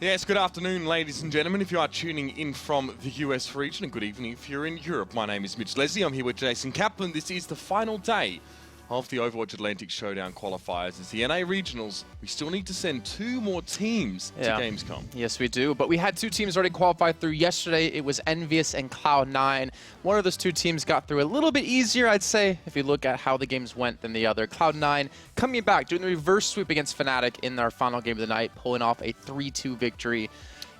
Yes, good afternoon, ladies and gentlemen. If you are tuning in from the US region, and good evening if you're in Europe. My name is Mitch Leslie. I'm here with Jason Kaplan. This is the final day of the Overwatch Atlantic Showdown qualifiers. As the NA Regionals, we still need to send 2 more teams to Gamescom. Yes, we do. But we had 2 teams already qualified through yesterday. It was Envious and Cloud9. One of those 2 teams got through a little bit easier, I'd say, if you look at how the games went than the other. Cloud9 coming back, doing the reverse sweep against Fnatic in our final game of the night, pulling off a 3-2 victory.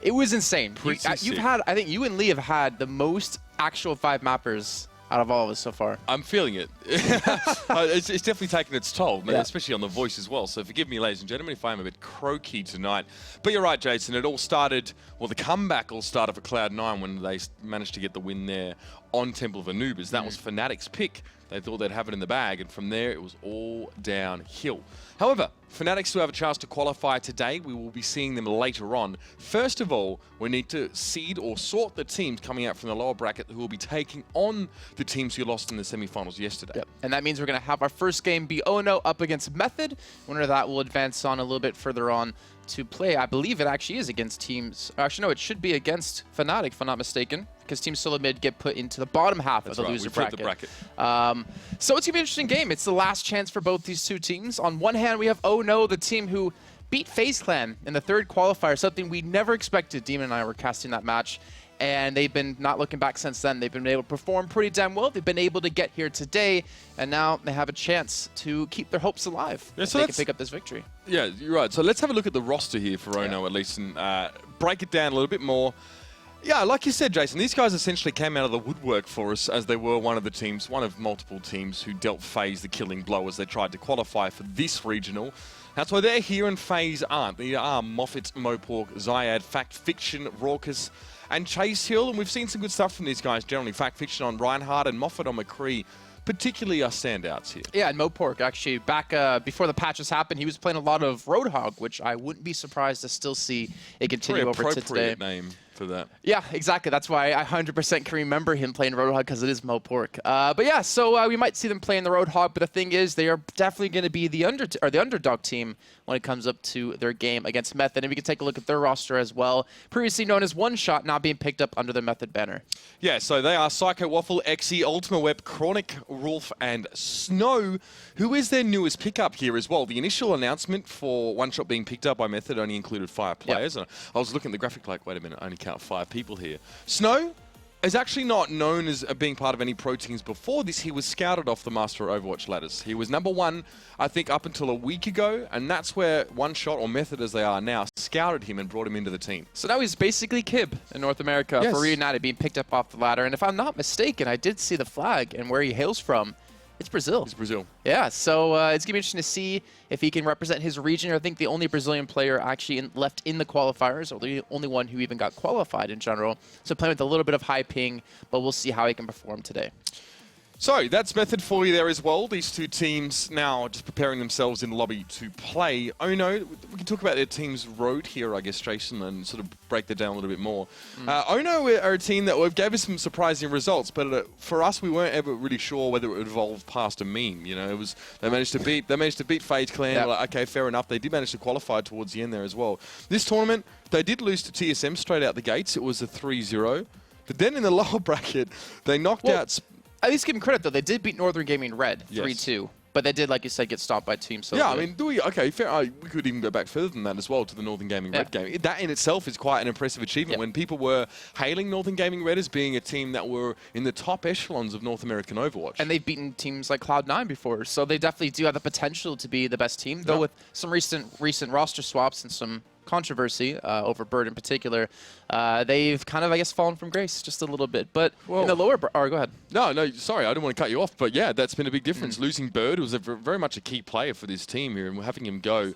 It was insane. You've had, I think you and Lee have had the most actual 5 mappers out of all of us so far. I'm feeling it. It's definitely taken its toll, Yeah. especially on the voice as well. So forgive me, ladies and gentlemen, if I'm a bit croaky tonight. But you're right, Jason. It all started, well, the comeback all started for Cloud9 when they managed to get the win there on Temple of Anubis. That was Fnatic's pick. They thought they'd have it in the bag, and from there, it was all downhill. However, Fnatic still have a chance to qualify today. We will be seeing them later on. First of all, we need to seed or sort the teams coming out from the lower bracket who will be taking on the teams who lost in the semifinals yesterday. Yep. And that means we're going to have our first game be OHNO up against Method. Winner of that will advance on a little bit further on to play. I believe it actually is against teams. Actually, no, it should be against Fnatic, if I'm not mistaken, because Team Solo Mid get put into the bottom half of the loser bracket. The bracket. So it's going to be an interesting game. It's the last chance for both these 2 teams. On one hand, we have OHNO, the team who beat FaZe Clan in the 3rd qualifier, something we never expected. Demon and I were casting that match, and they've been not looking back since then. They've been able to perform pretty damn well. They've been able to get here today, and now they have a chance to keep their hopes alive. Yeah, so they can pick up this victory. Yeah, you're right. So let's have a look at the roster here for OHNO at least, and break it down a little bit more. Yeah, like you said, Jason, these guys essentially came out of the woodwork for us as they were one of the teams, one of multiple teams who dealt FaZe the killing blow as they tried to qualify for this regional. That's why they're here and FaZe aren't. They are Moffat, Mopork, Zyad, Fact Fiction, Raucus, and Chase Hill. And we've seen some good stuff from these guys generally. Fact Fiction on Reinhardt and Moffat on McCree particularly are standouts here. Yeah, and Mopork, actually, back before the patches happened, he was playing a lot of Roadhog, which I wouldn't be surprised to still see it continue over to today. Name for that. Yeah, exactly. That's why I 100% can remember him playing Roadhog, because it is Mopork. But yeah, so we might see them playing the Roadhog, but the thing is, they are definitely going to be the underdog team when it comes up to their game against Method. And we can take a look at their roster as well. Previously known as One Shot, now being picked up under the Method banner. Yeah, so they are Psycho Waffle, Exy, Ultima Web, Chronic, Rolf, and Snow, who is their newest pickup here as well. The initial announcement for One Shot being picked up by Method only included 5 players. Yep. And I was looking at the graphic like, wait a minute, I only count 5 people here. Snow is actually not known as being part of any pro teams before this. He was scouted off the Master of Overwatch ladders. He was #1, I think, up until a week ago, and that's where One Shot, or Method as they are now, scouted him and brought him into the team. So now he's basically Kib in North America for Reunited, being picked up off the ladder. And if I'm not mistaken, I did see the flag and where he hails from. It's Brazil. It's Brazil. Yeah, so it's going to be interesting to see if he can represent his region. I think the only Brazilian player actually left in the qualifiers, or the only one who even got qualified in general. So playing with a little bit of high ping, but we'll see how he can perform today. So that's Method for you there as well. These 2 teams now just preparing themselves in the lobby to play. OHNO, we can talk about their team's road here, I guess, Jason, and sort of break that down a little bit more. OHNO are a team that gave us some surprising results, but for us, we weren't ever really sure whether it would evolve past a meme. You know, it was they managed to beat FaZe Clan. Yep. Like, okay, fair enough. They did manage to qualify towards the end there as well. This tournament, they did lose to TSM straight out the gates. It was a 3-0, but then in the lower bracket, they knocked out. At least give them credit, though. They did beat Northern Gaming Red 3-2. But they did, like you said, get stopped by Team Solo. Yeah, I mean, okay, fair. We could even go back further than that as well to the Northern Gaming Red game. That in itself is quite an impressive achievement. When people were hailing Northern Gaming Red as being a team that were in the top echelons of North American Overwatch. And they've beaten teams like Cloud9 before, so they definitely do have the potential to be the best team. Though with some recent roster swaps and some controversy over Bird in particular, they've kind of, I guess, fallen from grace just a little bit. But in the lower... go ahead. No, sorry, I didn't want to cut you off. But yeah, that's been a big difference. Losing Bird was very much a key player for this team here, and having him go,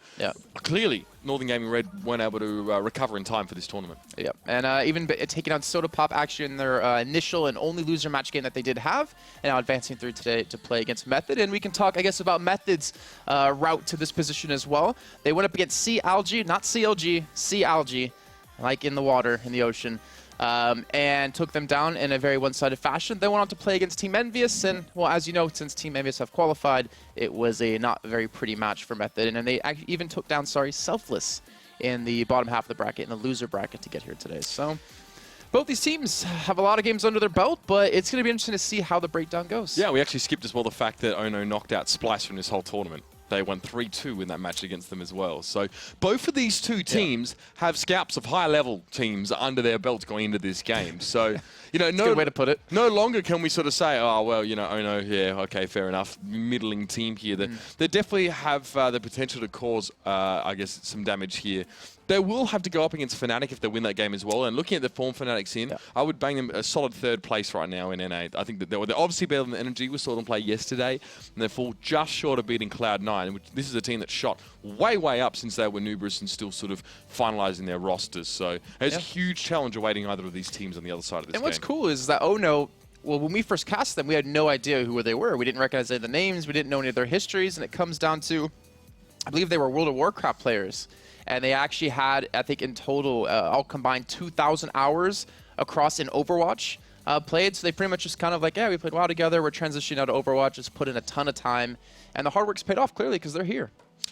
clearly Northern Gaming Red weren't able to recover in time for this tournament. Yeah, and even taking out Soda Pop actually in their initial and only loser match game that they did have, and now advancing through today to play against Method. And we can talk, I guess, about Method's route to this position as well. They went up against Sea Algae, not CLG, Sea Algae, like in the water, in the ocean. And took them down in a very one-sided fashion. They went on to play against Team Envious, and, well, as you know, since Team Envious have qualified, it was a not very pretty match for Method. And then they even took down, Selfless in the bottom half of the bracket, in the loser bracket, to get here today. So both these teams have a lot of games under their belt, but it's going to be interesting to see how the breakdown goes. Yeah, we actually skipped as well the fact that OHNO knocked out Splice from this whole tournament. They won 3-2 in that match against them as well. So both of these two teams have scalps of high-level teams under their belts going into this game. So, you know, no good way to put it. No longer can we sort of say, oh, well, you know, OHNO, yeah, okay, fair enough, middling team here. They definitely have the potential to cause, I guess, some damage here. They will have to go up against Fnatic if they win that game as well. And looking at the form Fnatic's in, I would bang them a solid third place right now in NA. I think that they're obviously better than the Energy. We saw them play yesterday, and they're fall just short of beating Cloud9. This is a team that shot way, way up since they were numerous and still sort of finalizing their rosters. So there's a huge challenge awaiting either of these teams on the other side of this game. And what's cool is that OHNO, well, when we first cast them, we had no idea who they were. We didn't recognize any of the names. We didn't know any of their histories. And it comes down to, I believe they were World of Warcraft players. And they actually had, I think in total, all combined 2,000 hours across in Overwatch played. So they pretty much just kind of like, yeah, we played WoW together. We're transitioning out of Overwatch. Just put in a ton of time. And the hard work's paid off, clearly, because they're here.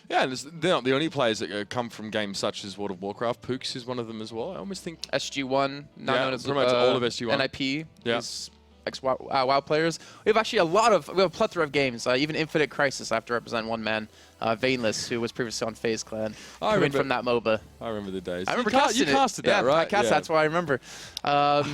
Yeah, and they're not the only players that come from games such as World of Warcraft. Pooks is one of them as well. I almost think... SG1, now known as pretty much all of SG1. NIP is ex-WoW players. We have actually we have a plethora of games. Even Infinite Crisis, I have to represent one man. Veinless, who was previously on FaZe Clan, coming from that MOBA. I remember the days. I remember you casted that, right? I cast that's why I remember. But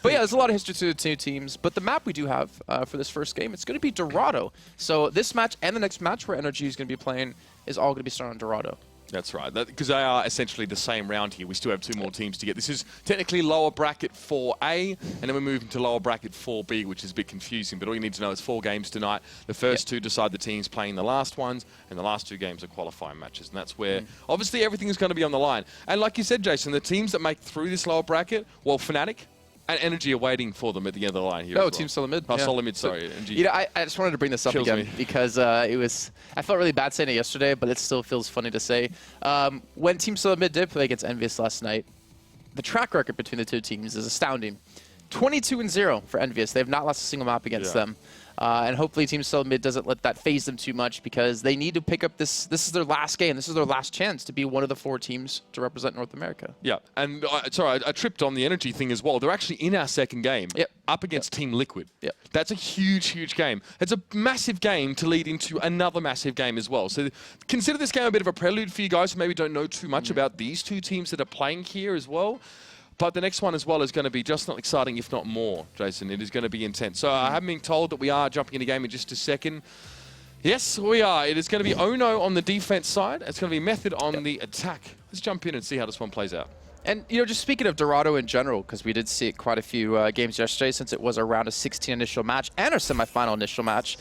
yeah, there's a lot of history to the two teams. But the map we do have for this first game, it's going to be Dorado. So this match and the next match where Energy is going to be playing is all going to be started on Dorado. That's right, because they are essentially the same round here. We still have two more teams to get. This is technically lower bracket 4A, and then we're moving to lower bracket 4B, which is a bit confusing. But all you need to know is 4 games tonight. The first two decide the teams playing the last ones, and the last 2 games are qualifying matches. And that's where, obviously, everything is going to be on the line. And like you said, Jason, the teams that make through this lower bracket, well, Fnatic and Energy are waiting for them at the end of the line here. No, Team Solid Mid. Oh, Solid Mid, sorry. You know, I just wanted to bring this up again because I felt really bad saying it yesterday, but it still feels funny to say. When Team Solid Mid did play against Envious last night, the track record between the two teams is astounding. 22-0 for Envious. They have not lost a single map against them. And hopefully Team Solid Mid doesn't let that phase them too much because they need to pick up this. This is their last game. This is their last chance to be one of the 4 teams to represent North America. Yeah, and sorry, I tripped on the Energy thing as well. They're actually in our second game up against Team Liquid. That's a huge, huge game. It's a massive game to lead into another massive game as well. So consider this game a bit of a prelude for you guys who maybe don't know too much about these two teams that are playing here as well. But the next one as well is going to be just not exciting, if not more, Jason. It is going to be intense. So I have been told that we are jumping into game in just a second. Yes, we are. It is going to be OHNO on the defense side. It's going to be Method on the attack. Let's jump in and see how this one plays out. And, you know, just speaking of Dorado in general, because we did see quite a few games yesterday since it was a round of 16 initial match and our semifinal initial match,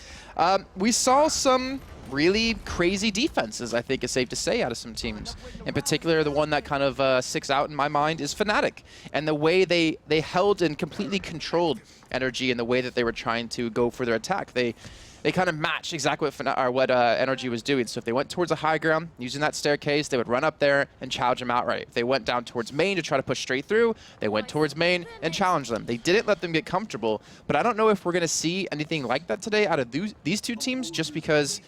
we saw some really crazy defenses, I think is safe to say, out of some teams. In particular, the one that kind of sticks out in my mind is Fnatic. And the way they held and completely controlled Energy and the way that they were trying to go for their attack. They kind of matched exactly what Energy was doing. So if they went towards a high ground, using that staircase, they would run up there and challenge them outright. If they went down towards main to try to push straight through, they went towards main and challenged them. They didn't let them get comfortable, but I don't know if we're going to see anything like that today out of these two teams just because,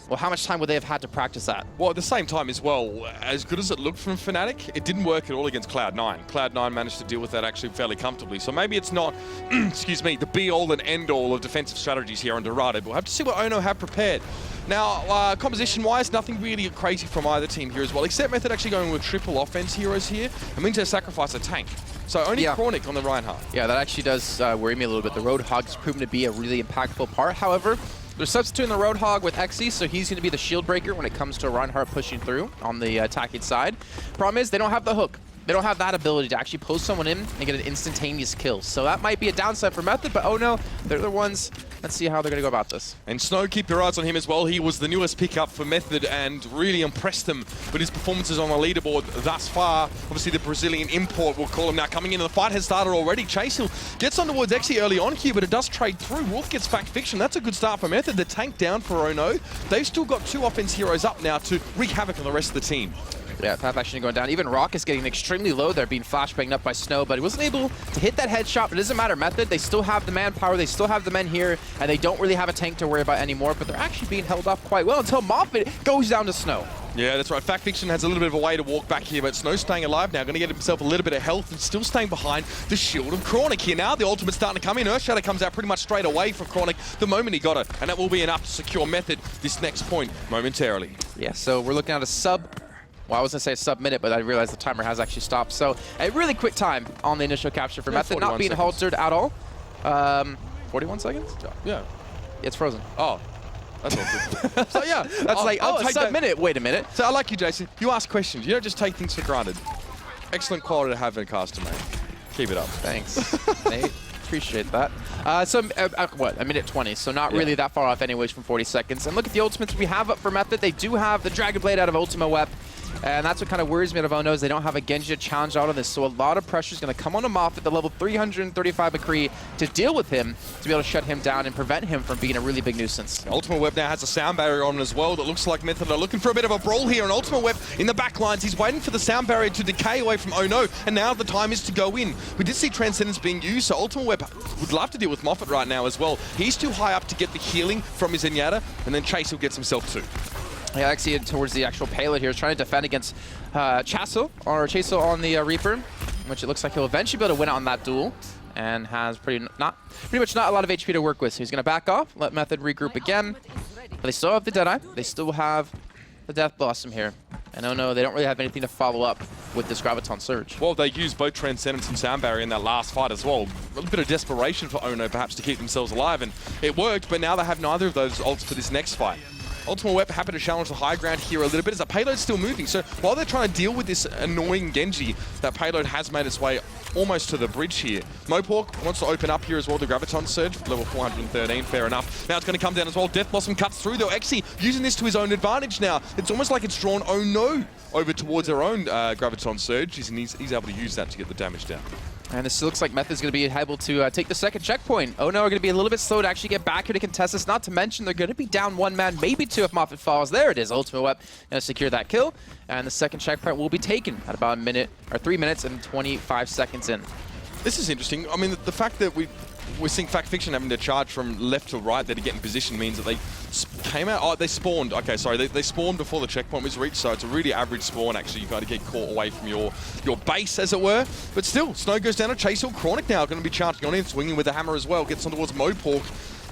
well, how much time would they have had to practice that? Well, at the same time as well, as good as it looked from Fnatic, it didn't work at all against Cloud9. Cloud9 managed to deal with that actually fairly comfortably. So maybe it's not, excuse me, the be-all and end-all of defensive strategies here on Dorado, but we'll have to see what OHNO have prepared. Now, composition-wise, nothing really crazy from either team here as well, except Method actually going with triple offense heroes here. I mean to sacrifice a tank. So only Chronic on the Reinhardt. Yeah, that actually does worry me a little bit. The Roadhog's proven to be a really impactful part. However, they're substituting the Roadhog with Xe, so he's going to be the shield breaker when it comes to Reinhardt pushing through on the attacking side. Problem is, they don't have the hook. They don't have that ability to actually post someone in and get an instantaneous kill. So that might be a downside for Method, but OHNO, they're the ones. Let's see how they're going to go about this. And Snow, keep your eyes on him as well. He was the newest pickup for Method and really impressed them with his performances on the leaderboard thus far. Obviously, the Brazilian import, we'll call him now, coming into the fight has started already. Chasehill gets on towards Xe early on here, but it does trade through. Wolf gets Fact Fiction. That's a good start for Method. The tank down for OHNO. They've still got 2 offense heroes up now to wreak havoc on the rest of the team. Yeah, Path actually going down. Even Rock is getting extremely low there, being flashbanged up by Snow, but he wasn't able to hit that headshot. But it doesn't matter. Method, they still have the manpower, they still have the men here, and they don't really have a tank to worry about anymore, but they're actually being held off quite well until Moffat goes down to Snow. Yeah, that's right. Fact Fiction has a little bit of a way to walk back here, but Snow's staying alive now. Going to get himself a little bit of health and still staying behind the shield of Chronic here now. The ultimate's starting to come in. Earthshatter comes out pretty much straight away from Chronic the moment he got it, and that will be enough to secure Method this next point momentarily. Yeah, so we're looking at a well, I was going to say a sub-minute, but I realized the timer has actually stopped. So a really quick time on the initial capture for Method, not being halted at all. 41 seconds? Yeah. It's frozen. Oh. That's all good. So yeah, that's like, oh, a sub-minute. Wait a minute. So I like you, Jason. You ask questions. You don't just take things for granted. Excellent quality to have in a caster, mate. Keep it up. Thanks, Nate. Appreciate that. What, a minute 20, so not really that far off anyways from 40 seconds. And look at the ultimates we have up for Method. They do have the Dragon Blade out of Ultima Web. And that's what kind of worries me out of OHNO is they don't have a Genji to challenge out of this. So a lot of pressure is going to come on Moffat, the level 335 McCree, to deal with him, to be able to shut him down and prevent him from being a really big nuisance. Ultima Web now has a sound barrier on as well that looks like Method are looking for a bit of a brawl here. And Ultima Web in the back lines, he's waiting for the sound barrier to decay away from OHNO. And now the time is to go in. We did see Transcendence being used, so Ultima Web would love to deal with Moffat right now as well. He's too high up to get the healing from his Zenyatta, and then Chase will get himself too. Yeah, actually towards the actual payload here, is trying to defend against Chasel on the Reaper, which it looks like he'll eventually be able to win out on that duel, and has pretty much not a lot of HP to work with. So he's going to back off, let Method regroup again. But they still have the Deadeye, they still have the Death Blossom here. And OHNO, they don't really have anything to follow up with this Graviton Surge. Well, they used both Transcendence and Sound Barrier in that last fight as well. A little bit of desperation for OHNO perhaps to keep themselves alive, and it worked, but now they have neither of those ults for this next fight. Ultima Web happy to challenge the high ground here a little bit as the payload's still moving. So while they're trying to deal with this annoying Genji, that payload has made its way almost to the bridge here. Mohawk wants to open up here as well, the Graviton Surge, level 413, fair enough. Now it's going to come down as well. Death Blossom cuts through, though. Exi using this to his own advantage now. It's almost like it's drawn OHNO over towards their own Graviton Surge, and he's able to use that to get the damage down. And this looks like Method's going to be able to take the second checkpoint. OHNO are going to be a little bit slow to actually get back here to contest this, not to mention they're going to be down one man, maybe two if Moffat falls. There it is, Ultima Web going to secure that kill. And the second checkpoint will be taken at about 3 minutes and 25 seconds in. This is interesting. I mean, the fact that we're seeing Fact Fiction having to charge from left to right there to get in position means that they came out. Oh, they spawned. Okay, sorry. They spawned before the checkpoint was reached, so it's a really average spawn, actually. You've got to get caught away from your base, as it were. But still, Snow goes down to Chase Hill. Chronic now going to be charging on him, swinging with the hammer as well. Gets on towards Mohawk.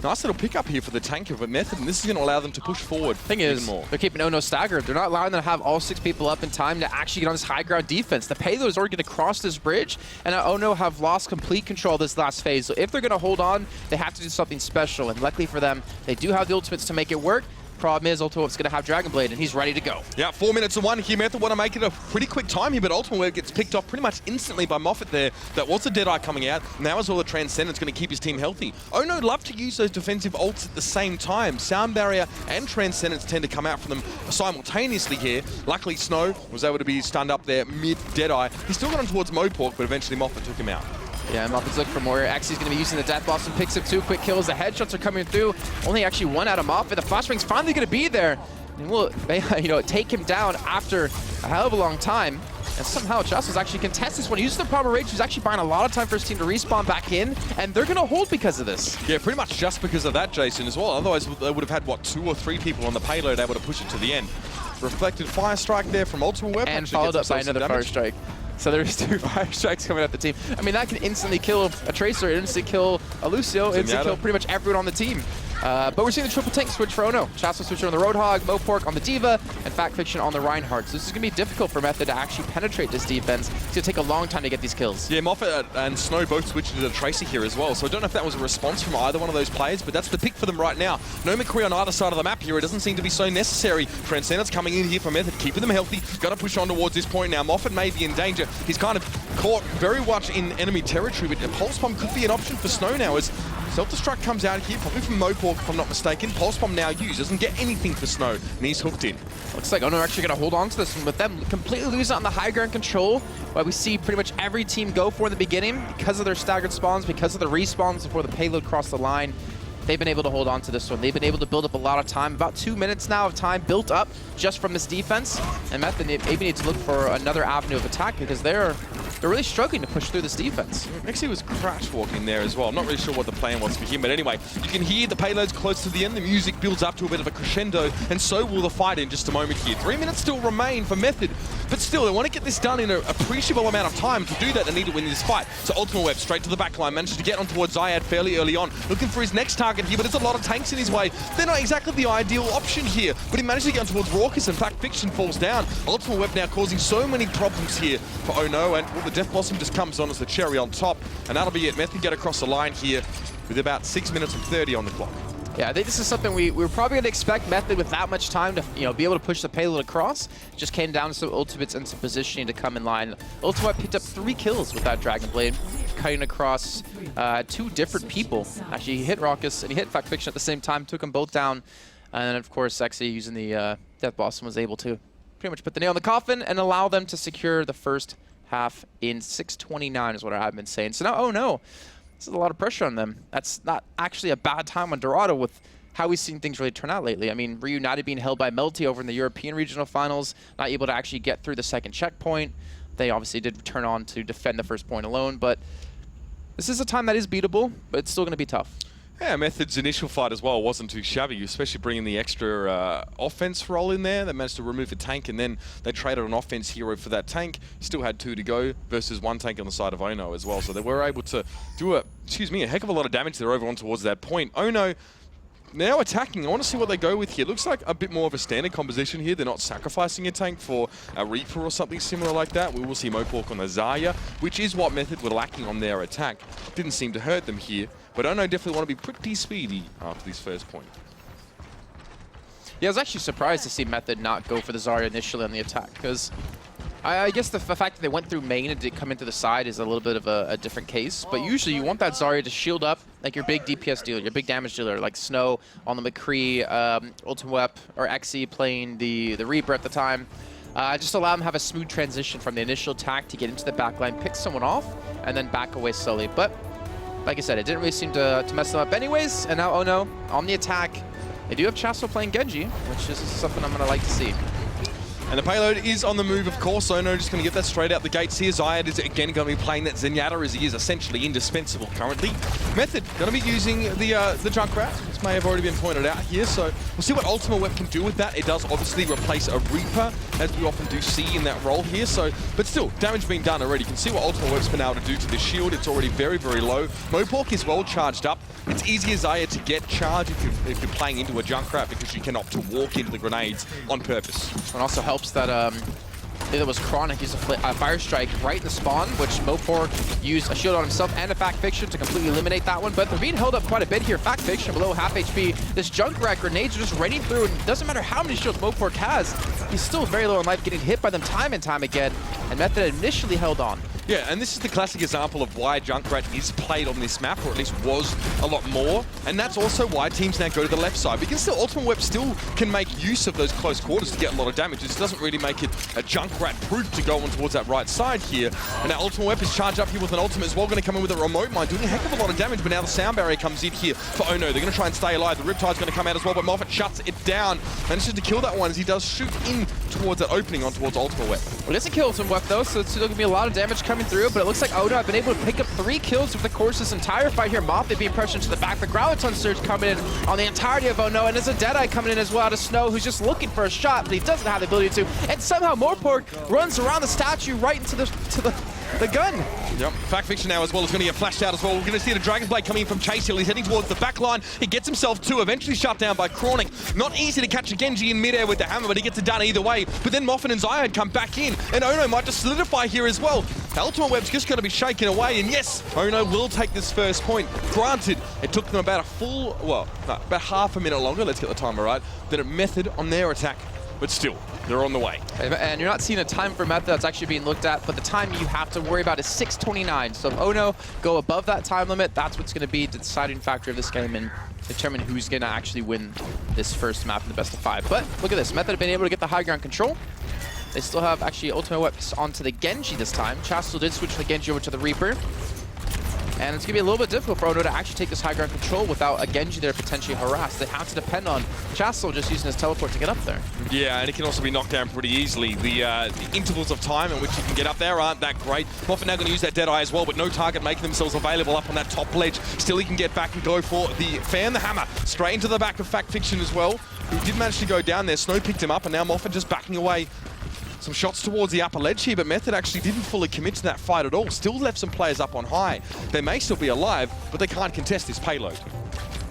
Nice little pickup here for the tank of a Method, and this is going to allow them to push forward even more. They're keeping OHNO staggered. They're not allowing them to have all 6 people up in time to actually get on this high ground defense. The payload is already going to cross this bridge, and OHNO have lost complete control of this last phase. So if they're going to hold on, they have to do something special, and luckily for them, they do have the ultimates to make it work. Problem is, Ultima Web's going to have Dragon Blade, and he's ready to go. Yeah, 4 minutes and 1 here. Method want to make it a pretty quick time here, but Ultima Web gets picked off pretty much instantly by Moffat there. That was the Deadeye coming out. Now as well, the Transcendence going to keep his team healthy. OHNO love to use those defensive ults at the same time. Sound Barrier and Transcendence tend to come out for them simultaneously here. Luckily, Snow was able to be stunned up there mid-Deadeye. He still got on towards Mohawk, but eventually Moffat took him out. Yeah, Moffat's looking for more. Exi's going to be using the Death Blossom, picks up 2 quick kills. The headshots are coming through. Only actually 1 out of Moffat. The flashbang's finally going to be there. And we'll take him down after a hell of a long time. And somehow Chasel's actually contest this one. He uses the proper rage. He's actually buying a lot of time for his team to respawn back in. And they're going to hold because of this. Yeah, pretty much just because of that, Jason, as well. Otherwise, they would have had, what, 2 or 3 people on the payload able to push it to the end. Reflected Fire Strike there from Ultima Web. And followed up by another Fire Strike. So there's 2 Fire Strikes coming at the team. I mean, that can instantly kill a Tracer, instantly kill a Lucio, instantly kill pretty much everyone on the team. But we're seeing the triple tank switch for OHNO. Chasel switcher on the Roadhog, Mohawk on the D.Va, and Fact Fiction on the Reinhardt. So this is going to be difficult for Method to actually penetrate this defense. It's going to take a long time to get these kills. Yeah, Moffat and Snow both switched to the Tracer here as well. So I don't know if that was a response from either one of those players, but that's the pick for them right now. No McCree on either side of the map here. It doesn't seem to be so necessary. Transcendence coming in here for Method, keeping them healthy. Got to push on towards this point now. Moffat may be in danger. He's kind of caught very much in enemy territory, but a Pulse Bomb could be an option for Snow now as Self-Destruct comes out here, probably from Mohawk if I'm not mistaken. Pulse Bomb now used, doesn't get anything for Snow, and he's hooked in. Looks like OHNO are actually going to hold on to this one, with them completely losing on the high ground control, what we see pretty much every team go for in the beginning, because of their staggered spawns, because of the respawns before the payload crossed the line. they've been able to hold on to this one. They've been able to build up a lot of time. About 2 minutes now of time built up just from this defense. And Method maybe need to look for another avenue of attack because they're really struggling to push through this defense. Actually, was crash walking there as well. I'm not really sure what the plan was for him, but anyway, you can hear the payloads close to the end. The music builds up to a bit of a crescendo, and so will the fight in just a moment here. 3 minutes still remain for Method, but still, they want to get this done in an appreciable amount of time. To do that, they need to win this fight. So Ultimate Web straight to the backline, manages to get on towards Zyad fairly early on, looking for his next target here, but there's a lot of tanks in his way. They're not exactly the ideal option here, but he manages to get on towards Raucus. In fact, Fiction falls down. Ultimate Web now causing so many problems here for OHNO, and well, the Death Blossom just comes on as the cherry on top, and that'll be it. Method get across the line here with about 6 minutes and 30 on the clock. Yeah, I think this is something we were probably going to expect Method with that much time to be able to push the payload across. Just came down to some ultimates and some positioning to come in line. Ultimate picked up 3 kills with that Dragon Blade, cutting across 2 different people. Actually, he hit Raucus and he hit Fact Fiction at the same time, took them both down. And then, of course, Sexy using the Death Blossom was able to pretty much put the nail in the coffin and allow them to secure the first half in 6:29 is what I've been saying. So now, oh no, this is a lot of pressure on them. That's not actually a bad time on Dorado with how we've seen things really turn out lately. I mean, Reunited being held by Melty over in the European Regional Finals, not able to actually get through the second checkpoint. They obviously did return on to defend the first point alone, but this is a time that is beatable, but it's still going to be tough. Yeah, Method's initial fight as well wasn't too shabby, especially bringing the extra offense role in there. They managed to remove a tank, and then they traded an offense hero for that tank. Still had 2 to go versus 1 tank on the side of OHNO as well. So they were able to do a heck of a lot of damage there over on towards that point. OHNO now attacking. I want to see what they go with here. Looks like a bit more of a standard composition here. They're not sacrificing a tank for a Reaper or something similar like that. We will see Mohawk on the Zarya, which is what Method were lacking on their attack. Didn't seem to hurt them here. But OHNO definitely want to be pretty speedy after this first point. Yeah, I was actually surprised to see Method not go for the Zarya initially on the attack, because I guess the fact that they went through main and did come into the side is a little bit of a different case. But usually you want that Zarya to shield up like your big DPS dealer, your big damage dealer, like Snow on the McCree, Ultimate Wep, or Xe playing the Reaper at the time. Just allow them to have a smooth transition from the initial attack to get into the backline, pick someone off, and then back away slowly. But like I said, it didn't really seem to mess them up anyways. And now OHNO on the attack. They do have Chasso playing Genji, which is something I'm going to like to see. And the payload is on the move, of course. OHNO just going to get that straight out the gates here. Zyad is again going to be playing that Zenyatta, as he is essentially indispensable currently. Method going to be using the Junkrat. This may have already been pointed out here, so we'll see what Ultimate Web can do with that. It does obviously replace a Reaper, as we often do see in that role here. So, but still, damage being done already. You can see what Ultimate Web's been able to do to the shield. It's already very, very low. Mohawk is well charged up. It's easier, Zyad, to get charged if you're playing into a Junkrat, because you can opt to walk into the grenades on purpose. It also helps that I think it was Chronic used a Fire Strike right in the spawn, which Mohawk used a shield on himself and a Fact Fiction to completely eliminate that one. But they're being held up quite a bit here. Fact Fiction below half HP. This Junkrat grenades are just raining through, and it doesn't matter how many shields Mohawk has, he's still very low in life, getting hit by them time and time again. And Method initially held on. Yeah, and this is the classic example of why Junkrat is played on this map, or at least was a lot more. And that's also why teams now go to the left side. Because still, Ultimate Web still can make use of those close quarters to get a lot of damage. It doesn't really make it a Junkrat proof to go on towards that right side here. And now Ultimate Web is charged up here with an ultimate as well, going to come in with a remote mine, doing a heck of a lot of damage, but now the sound barrier comes in here for OHNO. They're going to try and stay alive. The Riptide's going to come out as well, but Moffat shuts it down. Manages to kill that one as he does shoot in towards that opening on towards Ultimate Web. Well, it doesn't kill Ultimate Web though, so it's still going to be a lot of damage coming through, but it looks like OHNO have been able to pick up 3 kills over the course of this entire fight here. Moffat being pressured to the back, the Growlithe Surge coming in on the entirety of OHNO, and there's a Deadeye coming in as well out of Snow, who's just looking for a shot, but he doesn't have the ability to. And somehow Mohawk runs around the statue right into the gun. Yep, Fact Fiction now as well is going to get flashed out as well. We're going to see the Dragon Blade coming in from Chase Hill. He's heading towards the back line. He gets himself 2, eventually shut down by Chronic. Not easy to catch a Genji in midair with the hammer, but he gets it done either way. But then Moffat and Zyad come back in, and OHNO might just solidify here as well. Ultimate Web's just going to be shaken away, and yes, OHNO will take this first point. Granted, it took them about about half a minute longer, let's get the timer right, than a Method on their attack. But still, they're on the way. And you're not seeing a time for Method that's actually being looked at, but the time you have to worry about is 6:29. So if OHNO go above that time limit, that's what's going to be the deciding factor of this game and determine who's going to actually win this first map in the best of 5. But look at this. Method have been able to get the high ground control. They still have actually Ultimate Weapons onto the Genji this time. Chastel did switch the Genji over to the Reaper. And it's going to be a little bit difficult for OHNO to actually take this high ground control without a Genji there potentially harassed. They have to depend on Chastel just using his teleport to get up there. Yeah, and it can also be knocked down pretty easily. The intervals of time in which you can get up there aren't that great. Moffat now going to use that Deadeye as well, but no target making themselves available up on that top ledge. Still, he can get back and go for the fan the hammer straight into the back of Fact Fiction as well, who did manage to go down there. Snow picked him up, and now Moffat just backing away. Some shots towards the upper ledge here, but Method actually didn't fully commit to that fight at all. Still left some players up on high. They may still be alive, but they can't contest this payload.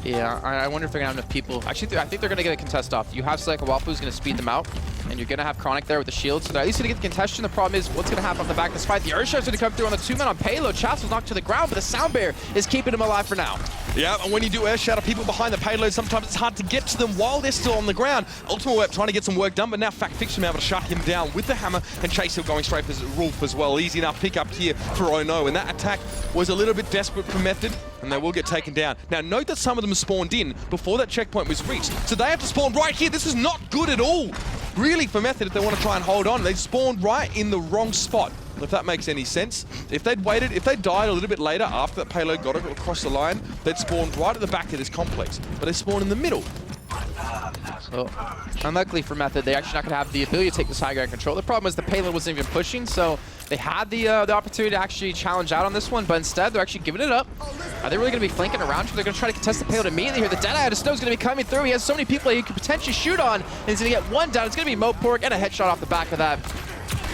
Yeah, I wonder if they're going to have enough people. Actually, I think they're going to get a contest off. You have Wafu who's going to speed them out, and you're going to have Chronic there with the shield, so they're at least going to get the contention. The problem is, what's going to happen off the back of this fight? The Earthshar's going to come through on the 2-man on payload. Chastel's knocked to the ground, but the Sound Bear is keeping him alive for now. Yeah, and when you do Air Shatter, people behind the payload, sometimes it's hard to get to them while they're still on the ground. Ultimate Web trying to get some work done, but now Fact Fiction able to shut him down with the hammer, and Chase Hill going straight for Rolf as well. Easy enough pick up here for OHNO, and that attack was a little bit desperate for Method, and they will get taken down. Now, note that some of them spawned in before that checkpoint was reached, so they have to spawn right here. This is not good at all, really, for Method if they want to try and hold on. They spawned right in the wrong spot, if that makes any sense. If they'd waited, if they died a little bit later after that payload got across the line, they'd spawn right at the back of this complex, but they spawn in the middle. So, unluckily for Method, they're actually not going to have the ability to take this high ground control. The problem is the payload wasn't even pushing, so they had the opportunity to actually challenge out on this one, but instead they're actually giving it up. Are they really going to be flanking around? They're going to try to contest the payload immediately here. The Deadeye out of Snow is going to be coming through. He has so many people that he could potentially shoot on, and he's going to get one down. It's going to be Mopork and a headshot off the back of that.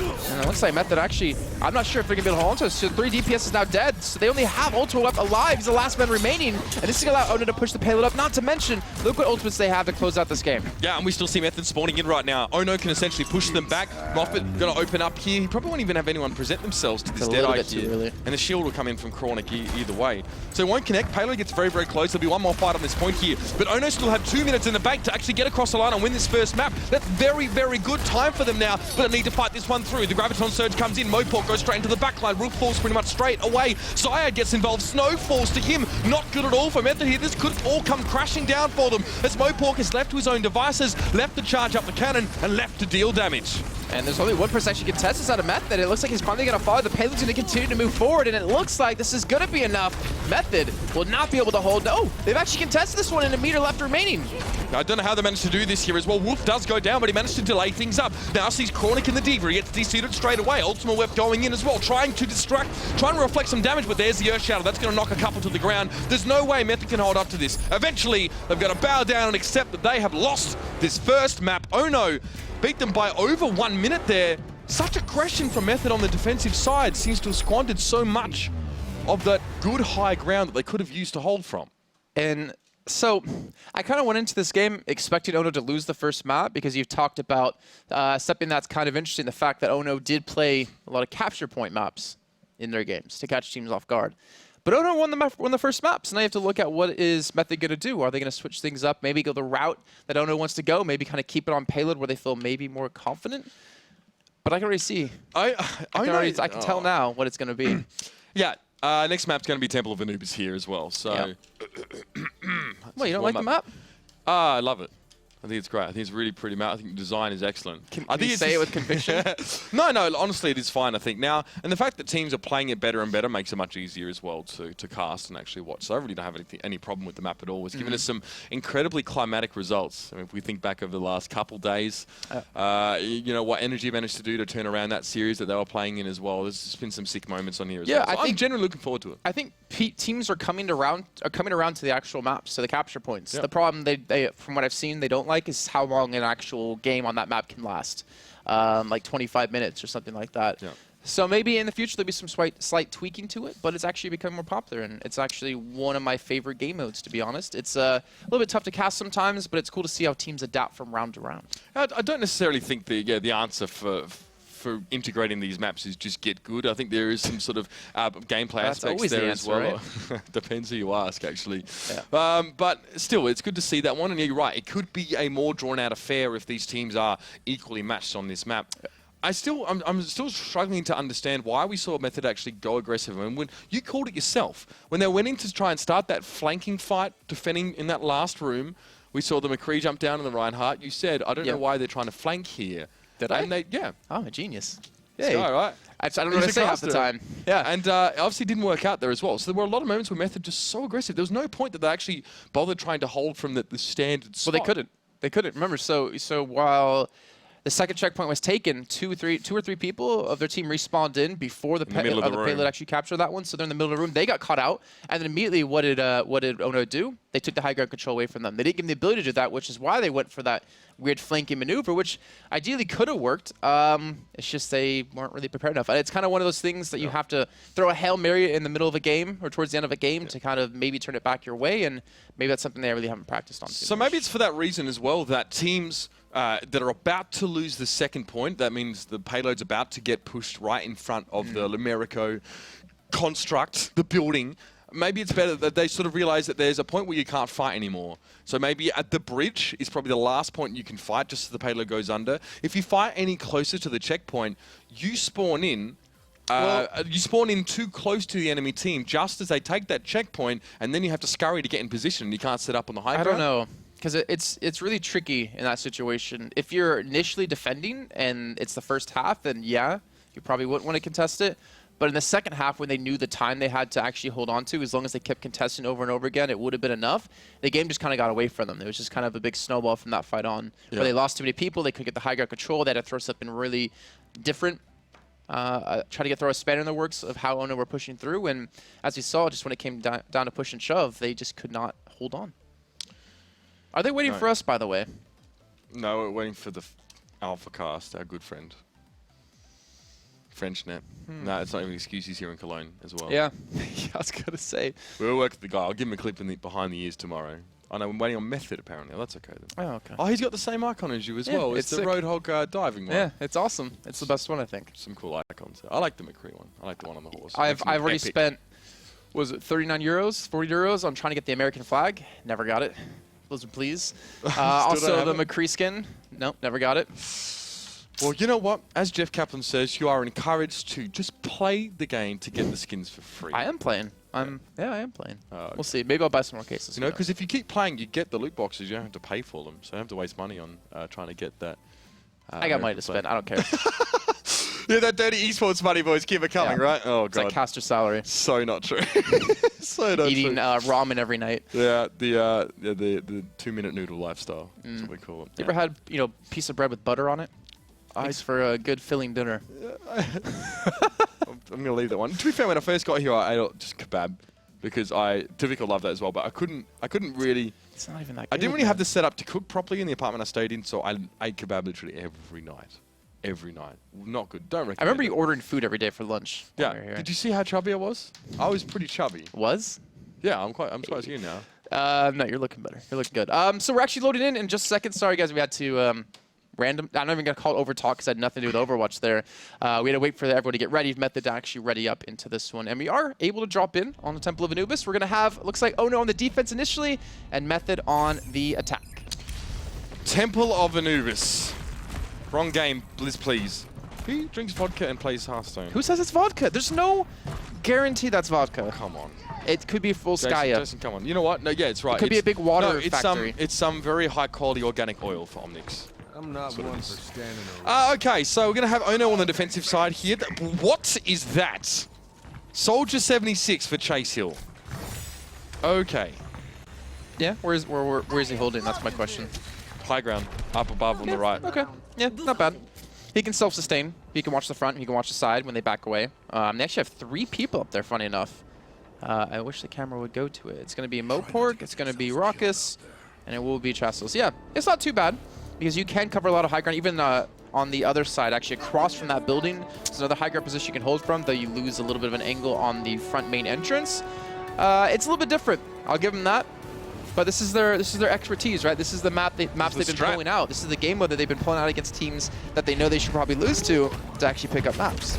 And it looks like Method actually, I'm not sure if they're going to be able to hold on to it. So 3 DPS is now dead, so they only have Ultimate left alive. He's the last man remaining, and this is going to allow OHNO to push the payload up. Not to mention, look what ultimates they have to close out this game. Yeah, and we still see Method spawning in right now. OHNO can essentially push them back. Moffat going to open up here. He probably won't even have anyone present themselves to this Deadeye here. And the shield will come in from Chronic either way. So it won't connect. Payload gets very, very close. There'll be one more fight on this point here. But OHNO still have 2 minutes in the bank to actually get across the line and win this first map. That's very, very good time for them now, but they need to fight this one through. The Graviton Surge comes in. Mopork goes straight into the backline. Roof falls pretty much straight away. Zyad gets involved. Snow falls to him. Not good at all for Method here. This could all come crashing down for them as Mopork is left to his own devices, left to charge up the cannon, and left to deal damage. And there's only one person actually contest this out of Method. It looks like he's finally going to follow. The payload's going to continue to move forward, and it looks like this is going to be enough. Method will not be able to hold. No, they've actually contested this one in a meter left remaining. I don't know how they managed to do this here as well. Wolf does go down, but he managed to delay things up. Now sees Chronic in the Diva. He gets deseated straight away. Ultimate Web going in as well, trying to distract, trying to reflect some damage, but there's the Earth Shadow. That's going to knock a couple to the ground. There's no way Method can hold up to this. Eventually, they've got to bow down and accept that they have lost this first map. OHNO beat them by over 1 minute there. Such aggression from Method on the defensive side. Seems to have squandered so much of that good high ground that they could have used to hold from. And so I kind of went into this game expecting OHNO to lose the first map because you've talked about something that's kind of interesting, the fact that OHNO did play a lot of capture point maps in their games to catch teams off guard. But OHNO won the first map, so now you have to look at what is Method going to do. Are they going to switch things up, maybe go the route that OHNO wants to go, maybe kind of keep it on payload where they feel maybe more confident? But I can already see. I can tell now what it's going to be. Yeah. Next map's going to be Temple of Anubis here as well. So, yep. Well, you don't like the map? I love it. I think it's great. I think it's a really pretty map. I think the design is excellent. Can you say it with conviction? No, honestly, it is fine, I think. Now, and the fact that teams are playing it better and better makes it much easier as well to cast and actually watch. So I really don't have any problem with the map at all. It's given us some incredibly climatic results. I mean, if we think back over the last couple days, you know, what Energy managed to do to turn around that series that they were playing in as well. There's been some sick moments on here as well. So I'm generally looking forward to it. I think teams are coming around to the actual maps, to the capture points. Yep. The problem, they from what I've seen, they don't like is how long an actual game on that map can last, like 25 minutes or something like that. Yeah. So maybe in the future there'll be some slight tweaking to it, but it's actually become more popular, and it's actually one of my favorite game modes, to be honest. It's a little bit tough to cast sometimes, but it's cool to see how teams adapt from round to round. I don't necessarily think the answer for integrating these maps is just get good. I think there is some sort of gameplay aspects there as well. Right? Depends who you ask, actually. Yeah. But still, it's good to see that one. And you're right, it could be a more drawn-out affair if these teams are equally matched on this map. I'm still struggling to understand why we saw Method actually go aggressive. I mean, when you called it yourself, when they went in to try and start that flanking fight, defending in that last room, we saw the McCree jump down in the Reinhardt. You said, I don't know why they're trying to flank here. Did I? And yeah. Oh, I'm a genius. Hey. Sky, right? I don't know what to say half the time. Yeah. And obviously didn't work out there as well. So there were a lot of moments where Method just so aggressive. There was no point that they actually bothered trying to hold from the standard spot. Well, they couldn't. They couldn't. Remember, so while the second checkpoint was taken, two or three people of their team respawned in before the payload actually captured that one. So they're in the middle of the room. They got caught out, and then immediately what did OHNO do? They took the high ground control away from them. They didn't give them the ability to do that, which is why they went for that weird flanking maneuver, which ideally could have worked. It's just they weren't really prepared enough. And it's kind of one of those things that you have to throw a Hail Mary in the middle of a game or towards the end of a game to kind of maybe turn it back your way, and maybe that's something they really haven't practiced on too So much. maybe it's for that reason as well that teams that are about to lose the second point, that means the payload's about to get pushed right in front of the Lumerico construct, the building. Maybe it's better that they sort of realize that there's a point where you can't fight anymore. So maybe at the bridge is probably the last point you can fight just so the payload goes under. If you fight any closer to the checkpoint, you spawn in too close to the enemy team just as they take that checkpoint, and then you have to scurry to get in position. You can't set up on the high ground. I don't know. Because it's really tricky in that situation. If you're initially defending and it's the first half, then yeah, you probably wouldn't want to contest it. But in the second half, when they knew the time they had to actually hold on to, as long as they kept contesting over and over again, it would have been enough. The game just kind of got away from them. It was just kind of a big snowball from that fight on. Where they lost too many people, they couldn't get the high ground control, they had to throw something really different. Try to throw a spanner in the works of how OHNO were pushing through. And as we saw, just when it came down to push and shove, they just could not hold on. Are they waiting for us, by the way? No, we're waiting for the Alpha Cast, our good friend. FrenchNet. No, it's not even an excuse. He's here in Cologne as well. Yeah. I was going to say. We'll work with the guy. I'll give him a clip in behind the ears tomorrow. I know, I'm waiting on Method, apparently. Oh, that's okay then. Oh, okay. Oh, he's got the same icon as you as well. It's the sick. Roadhog diving one. Yeah, it's awesome. It's the best one, I think. Some cool icons. I like the McCree one. I like the one on the horse. I've already spent, was it 39 euros, 40 euros on trying to get the American flag. Never got it. Blizzard, please. Also, the McCree skin. Nope, never got it. Well, you know what? As Jeff Kaplan says, you are encouraged to just play the game to get the skins for free. I am playing. I am playing. Okay. We'll see. Maybe I'll buy some more cases. You know, because if you keep playing, you get the loot boxes. You don't have to pay for them, so you don't have to waste money on trying to get that. I got money to spend. I don't care. Yeah, that dirty esports money, boys. Keep it coming, right? Oh, it's God. like caster salary. So not true. So not Eating true. ramen every night. Yeah, the 2-minute noodle lifestyle. That's what we call it. You ever had, piece of bread with butter on it? Makes for a good filling dinner. I'm going to leave that one. To be fair, when I first got here, I ate just kebab because I typically love that as well. But I couldn't really. It's not even that good. I didn't really have the setup to cook properly in the apartment I stayed in, so I ate kebab literally every night. Every night. Not good. Don't recommend. I remember you ordering food every day for lunch. Yeah. Did you see how chubby I was? I was pretty chubby. Was? Yeah, I'm surprised you now. No, you're looking better. You're looking good. So we're actually loading in just a second. Sorry, guys, we had to I'm not even going to call it overtalk because it had nothing to do with Overwatch there. We had to wait for everyone to get ready, Method to actually ready up into this one. And we are able to drop in on the Temple of Anubis. We're going to have, looks like OHNO on the defense initially and Method on the attack. Temple of Anubis. Wrong game, Blizz, please. Who drinks vodka and plays Hearthstone? Who says it's vodka? There's no guarantee that's vodka. Oh, come on. It could be full Skya. Jason, come on. You know what? No, yeah, it's right. It could be a big water factory. It's some very high-quality organic oil for Omnix. I'm not one for standing around. Okay, so we're going to have OHNO on the defensive side here. What is that? Soldier 76 for Chase Hill. Okay. Yeah, where is he holding? That's my question. High ground, up above on the right. Okay. Yeah, not bad. He can self-sustain. He can watch the front. He can watch the side when they back away. They actually have 3 people up there, funny enough. I wish the camera would go to it. It's going to be Mopork, it's going to be Raucus, and it will be Chastels. Yeah, it's not too bad because you can cover a lot of high ground. Even on the other side, actually across from that building, there's another high ground position you can hold from, though you lose a little bit of an angle on the front main entrance. It's a little bit different. I'll give them that. But this is their expertise, right? This is the maps they've been pulling out. This is the game mode that they've been pulling out against teams that they know they should probably lose to actually pick up maps.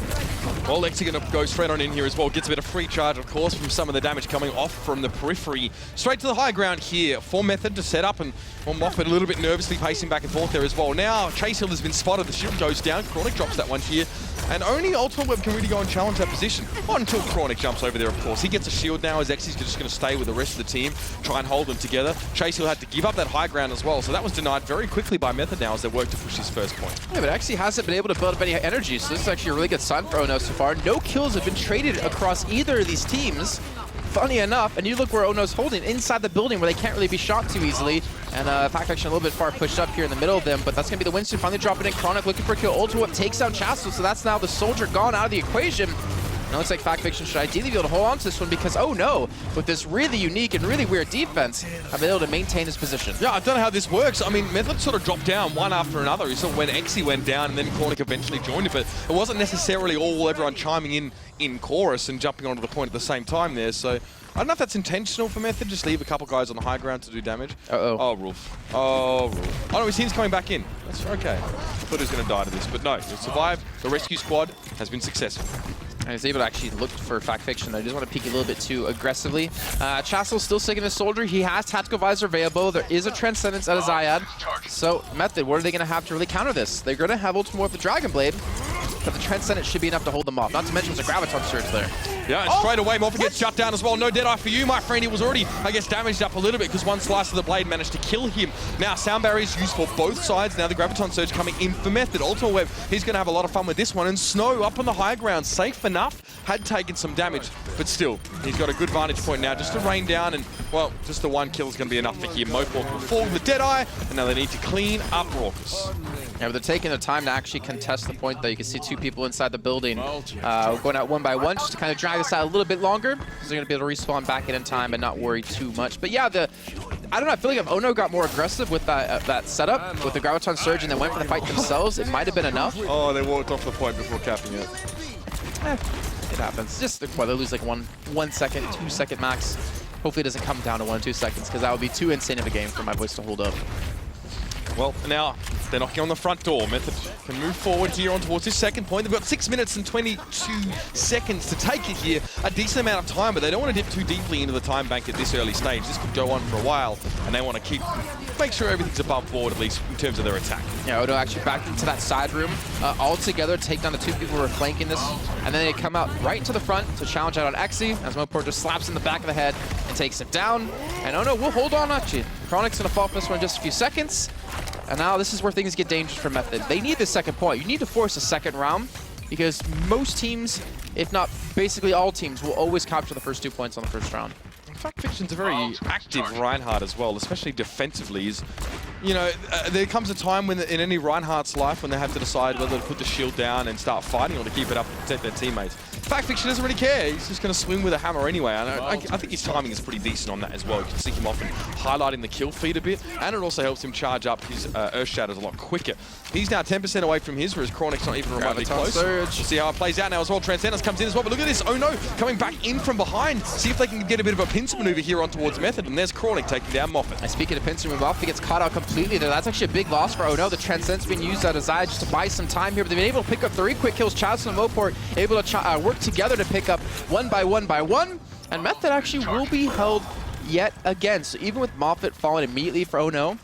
Well, Lexi going to go straight on in here as well. Gets a bit of free charge, of course, from some of the damage coming off from the periphery. Straight to the high ground here for Method to set up, and Moffat a little bit nervously pacing back and forth there as well. Now, Chase Hill has been spotted. The shield goes down. Chronic drops that one here. and only Ultimate Web can really go and challenge that position. Not until Chronic jumps over there, of course. He gets a shield now as Xy's just going to stay with the rest of the team, try and hold them together. Chase had to give up that high ground as well, so that was denied very quickly by Method now as they work to push his first point. Yeah, but Xy hasn't been able to build up any energy, so this is actually a really good sign for OHNO so far. No kills have been traded across either of these teams. Funny enough, and you look where OHNO's holding, inside the building where they can't really be shot too easily. And Fact a little bit far pushed up here in the middle of them, but that's going to be the Winston finally dropping in. Chronic looking for a kill. Ultimate Whip takes down Chastel, so that's now the Soldier gone out of the equation. And it looks like Fact should ideally be able to hold on to this one because OHNO, with this really unique and really weird defense, have been able to maintain his position. Yeah, I don't know how this works. I mean, Method sort of dropped down one after another. You saw when Xy went down and then Chronic eventually joined it, but it wasn't necessarily all everyone chiming in chorus and jumping onto the point at the same time there, so I don't know if that's intentional for Method, just leave a couple guys on the high ground to do damage. Uh-oh. Oh, Rolf. Oh, Rolf. Oh, no, his team's coming back in. That's okay. I thought he was going to die to this, but no. He survived. The rescue squad has been successful. And he's able to actually look for Fact Fiction. I just want to peek a little bit too aggressively. Chastel's still sticking his Soldier. He has Tactical Visor available. There is a Transcendence out of Zyad. So, Method, what are they going to have to really counter this? They're going to have Ultimate Whip the Dragon Blade, but the Transcendence should be enough to hold them off. Not to mention there's a Graviton Surge there. Yeah, and straight away, Moffat gets shut down as well. No Deadeye for you, my friend. He was already, I guess, damaged up a little bit because one slice of the blade managed to kill him. Now, Sound Barrier is used for both sides. Now the Graviton Surge coming in for Method. Ultimate Web, he's going to have a lot of fun with this one. And Snow up on the high ground, safe enough, had taken some damage, but still, he's got a good vantage point now just to rain down, and, well, just the one kill is going to be enough for him. Mopor can fall with the Deadeye, and now they need to clean up Raucus. Yeah, but they're taking their time to actually contest the point, though. You can see two people inside the building going out one by one just to kind of drag this out a little bit longer, because they're going to be able to respawn back in time and not worry too much. But yeah, I don't know, I feel like if OHNO got more aggressive with that setup, with the Graviton Surge, and then went for the fight themselves, it might have been enough. Oh, they walked off the point before capping it. It happens. Just, well, they lose like 1 second, 2 second max. Hopefully it doesn't come down to 1 or 2 seconds, because that would be too insane of a game for my voice to hold up. Well, now they're knocking on the front door. Method can move forward here on towards his second point. They've got 6 minutes and 22 seconds to take it here. A decent amount of time, but they don't want to dip too deeply into the time bank at this early stage. This could go on for a while, and they want to make sure everything's above board, at least in terms of their attack. Yeah, OHNO actually backed into that side room all together, take down the two people who are flanking this, and then they come out right to the front to challenge out on Xy, as Mopor just slaps in the back of the head and takes him down. And OHNO will hold on, actually. Chronic's going to fall for this one in just a few seconds. And now this is where things get dangerous for Method. They need the second point. You need to force a second round, because most teams, if not basically all teams, will always capture the first 2 points on the first round. In fact, Fiction's a very active Reinhardt as well, especially defensively. You know, there comes a time when in any Reinhardt's life when they have to decide whether to put the shield down and start fighting or to keep it up and protect their teammates. Fact Fiction doesn't really care. He's just going to swing with a hammer anyway. I think his timing is pretty decent on that as well. You can see him often highlighting the kill feed a bit, and it also helps him charge up his Earth Shatters a lot quicker. He's now 10% away from his, whereas Chronic's not even remotely close. We'll see how it plays out now as well. Transcendence comes in as well, but look at this. OHNO coming back in from behind. See if they can get a bit of a pincer maneuver here on towards Method, and there's Chronic taking down Moffat. And speaking of pincer move off, he gets caught out completely there. That's actually a big loss for OHNO. The Transcendence being used out of Zyad just to buy some time here, but they've been able to pick up 3 quick kills. Chastel and Mopor able to work together to pick up one by one, and Method actually will be held yet again. So even with Moffat falling immediately for OHNO,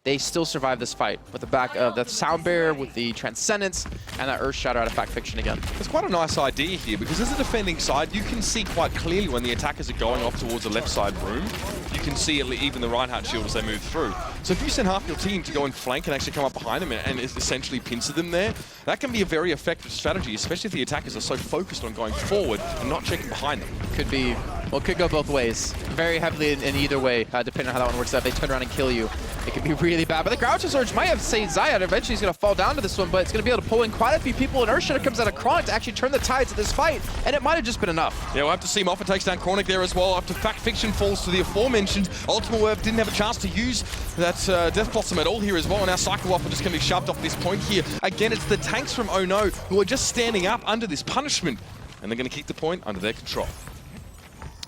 they still survive this fight with the back of the Sound Barrier, with the Transcendence, and that Earth Shatter out of Fact Fiction again. It's quite a nice idea here, because as a defending side, you can see quite clearly when the attackers are going off towards the left side room. You can see even the Reinhardt shield as they move through. So if you send half your team to go and flank and actually come up behind them and essentially pincer them there, that can be a very effective strategy, especially if the attackers are so focused on going forward and not checking behind them. Could be, well, could go both ways. Very heavily in either way, depending on how that one works out. If they turn around and kill you, it could be really bad. But the Graviton Surge might have saved Zyad. Eventually he's going to fall down to this one, but it's going to be able to pull in quite a few people, and Earth Shatter comes out of Chronic to actually turn the tides of this fight, and it might have just been enough. Yeah, we'll have to see. Moffat takes down Chronic there as well. After Fact Fiction falls to the aforementioned, Ultimate Web didn't have a chance to use that Death Blossom at all here as well, and now Cycle Waff are just going to be shoved off this point here. Again, it's the tanks from OHNO who are just standing up under this punishment, and they're going to keep the point under their control.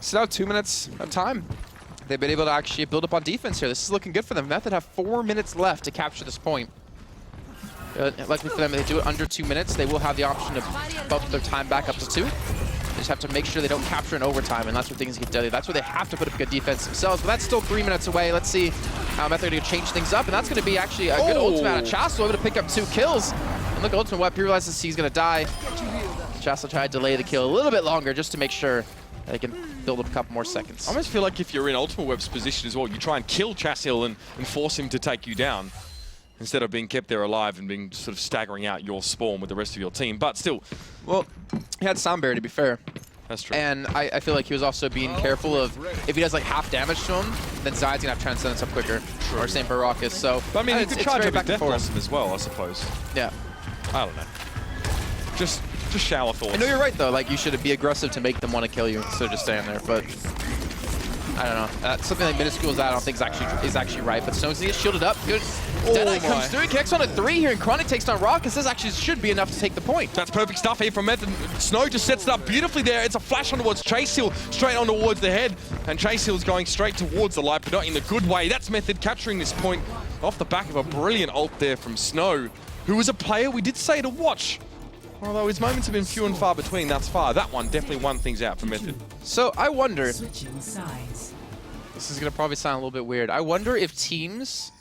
So now 2 minutes of time. They've been able to actually build up on defense here. This is looking good for them. Method have 4 minutes left to capture this point. Luckily for them, if they do it under 2 minutes, they will have the option to bump their time back up to 2. They just have to make sure they don't capture in overtime, and that's where things get deadly. That's where they have to put up good defense themselves, but that's still 3 minutes away. Let's see how Method are going to change things up, and that's going to be actually a good ultimate out of Chastel, able to pick up 2 kills. And Look, Ultimate Web, he realizes he's going to die. Chassil tried to delay the kill a little bit longer just to make sure they can build up a couple more seconds. I almost feel like if you're in Ultimate Web's position as well, you try and kill Chassil and force him to take you down instead of being kept there alive and being sort of staggering out your spawn with the rest of your team. But still, well, he had Sound Barrier, to be fair. that's true. And I feel like he was also being careful of, if he does like half damage to him, then Zion's gonna have Transcendence up quicker. True. Or same for Raucus. So, but I mean, you could charge up back Death Blossom as well, I suppose. Yeah. I don't know. Just shower thoughts. I know you're right though. Like you should be aggressive to make them want to kill you instead of just staying there. But I don't know. Something like minuscules that I don't think is actually right. But Snows gets shielded up. Good. Deadeye comes through. He connects on a 3 here, and Chronic takes down Raucus. This actually should be enough to take the point. That's perfect stuff here from Method. Snow just sets it up beautifully there. It's a flash on towards Chasehill, straight on towards the head. And Chasehill's going straight towards the light, but not in the good way. That's Method capturing this point off the back of a brilliant ult there from Snow, who was a player we did say to watch. Although his moments have been few and far between thus far. That one definitely won things out for Method. So I wonder, this is going to probably sound a little bit weird. I wonder if teams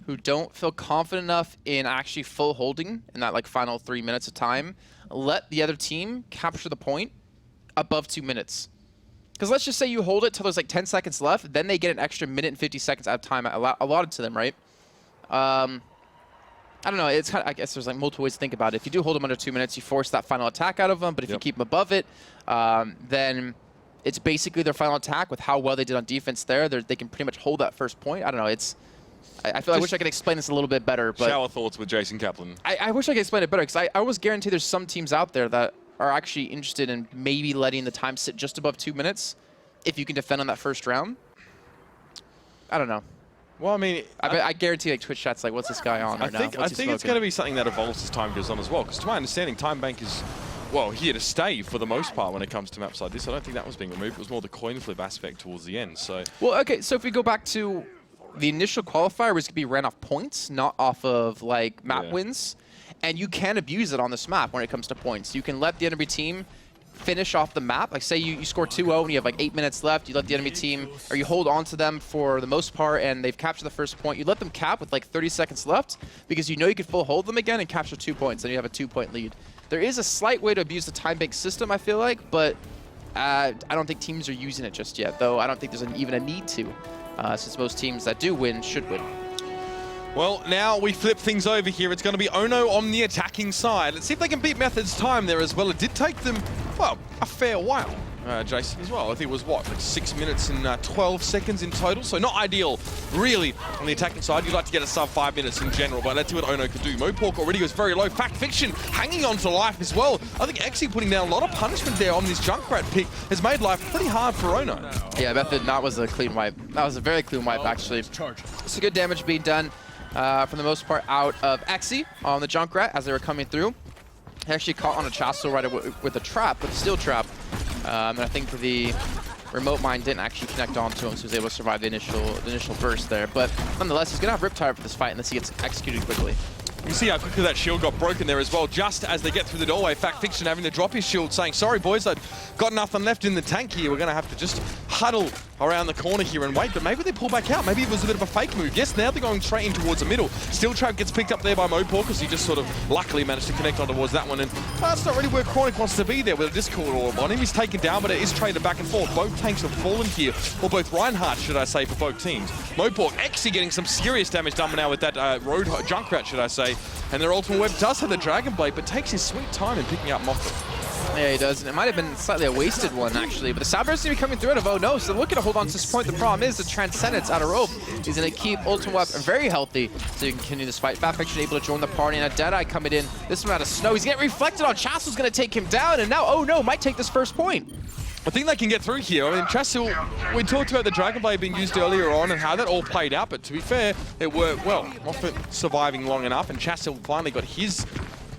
who don't feel confident enough in actually full holding in that like final 3 minutes of time, let the other team capture the point above 2 minutes. Because let's just say you hold it till there's like 10 seconds left, then they get an extra minute and 50 seconds out of time allotted to them, right? I don't know, it's kind of, I guess there's like multiple ways to think about it. If you do hold them under 2 minutes, you force that final attack out of them, but if you keep them above it, then it's basically their final attack with how well they did on defense there. They can pretty much hold that first point. I don't know, it's, I feel I wish I could explain this a little bit better. But shower thoughts with Jason Kaplan. I wish I could explain it better, because I almost guarantee there's some teams out there that are actually interested in maybe letting the time sit just above 2 minutes if you can defend on that first round. I don't know. Well, I mean, I guarantee like Twitch chat's like, what's this guy on right now? I think it's going to be something that evolves as time goes on as well. Because to my understanding, Time Bank is, well, here to stay for the most part when it comes to maps like this. I don't think that was being removed. It was more the coin flip aspect towards the end. So. Well, okay, so if we go back to the initial qualifier, was going to be ran off points, not off of like map wins. And you can abuse it on this map when it comes to points. You can let the enemy team finish off the map. Like say you score 2-0 and you have like 8 minutes left, you let the enemy team, or you hold on to them for the most part and they've captured the first point, you let them cap with like 30 seconds left because you know you can full hold them again and capture 2 points, and you have a 2-point lead. There is a slight way to abuse the time bank system, I feel like, but I don't think teams are using it just yet, though I don't think there's even a need to, since most teams that do win should win. Well, now we flip things over here. It's going to be OHNO on the attacking side. Let's see if they can beat Method's time there as well. It did take them, well, a fair while, Jason, as well. I think it was, what, like 6 minutes and 12 seconds in total? So not ideal, really, on the attacking side. You'd like to get a sub 5 minutes in general, but let's see what OHNO can do. Mopork already was very low. Fact Fiction hanging on to life as well. I think Exy putting down a lot of punishment there on this Junkrat pick has made life pretty hard for OHNO. Yeah, Method, that was a clean wipe. That was a very clean wipe, actually. It's a good damage being done. For the most part, out of Exy on the Junkrat as they were coming through. He actually caught on a Chassil right with a trap, with a steel trap. And I think the remote mine didn't actually connect onto him, so he was able to survive the initial burst there. But nonetheless, he's going to have Riptide for this fight unless he gets executed quickly. You see how quickly that shield got broken there as well, just as they get through the doorway. Fact Fiction having to drop his shield, saying, sorry boys, I've got nothing left in the tank here. We're going to have to just huddle around the corner here and wait. But maybe they pull back out. Maybe it was a bit of a fake move. Yes, now they're going straight in towards the middle. Steel Trap gets picked up there by Mopork because he just sort of luckily managed to connect on towards that one. And that's not really where Chronic wants to be there with a Discord orb on him. He's taken down, but it is traded back and forth. Both tanks have fallen here, or both Reinhardt, should I say, for both teams. Mopork actually getting some serious damage done now with that Road Junkrat, should I say. And their Ultimate Web does have the Dragon Blade, but takes his sweet time in picking up Moffat. Yeah, he does. And it might have been slightly a wasted one, actually. But the Soundburst is coming through out of OHNO, so they're looking to hold on to this point. The problem is the Transcendence out of rope. He's going to keep Ultimate Web very healthy so he can continue this fight. Fact Fiction able to join the party, and a Deadeye coming in. This one out of Snow. He's getting reflected on. Chassil's going to take him down, and now OHNO might take this first point. I think they can get through here. I mean, Chassil, we talked about the Dragon Blade being used earlier on and how that all played out, but to be fair, it worked well. Moffat surviving long enough, and Chassil finally got his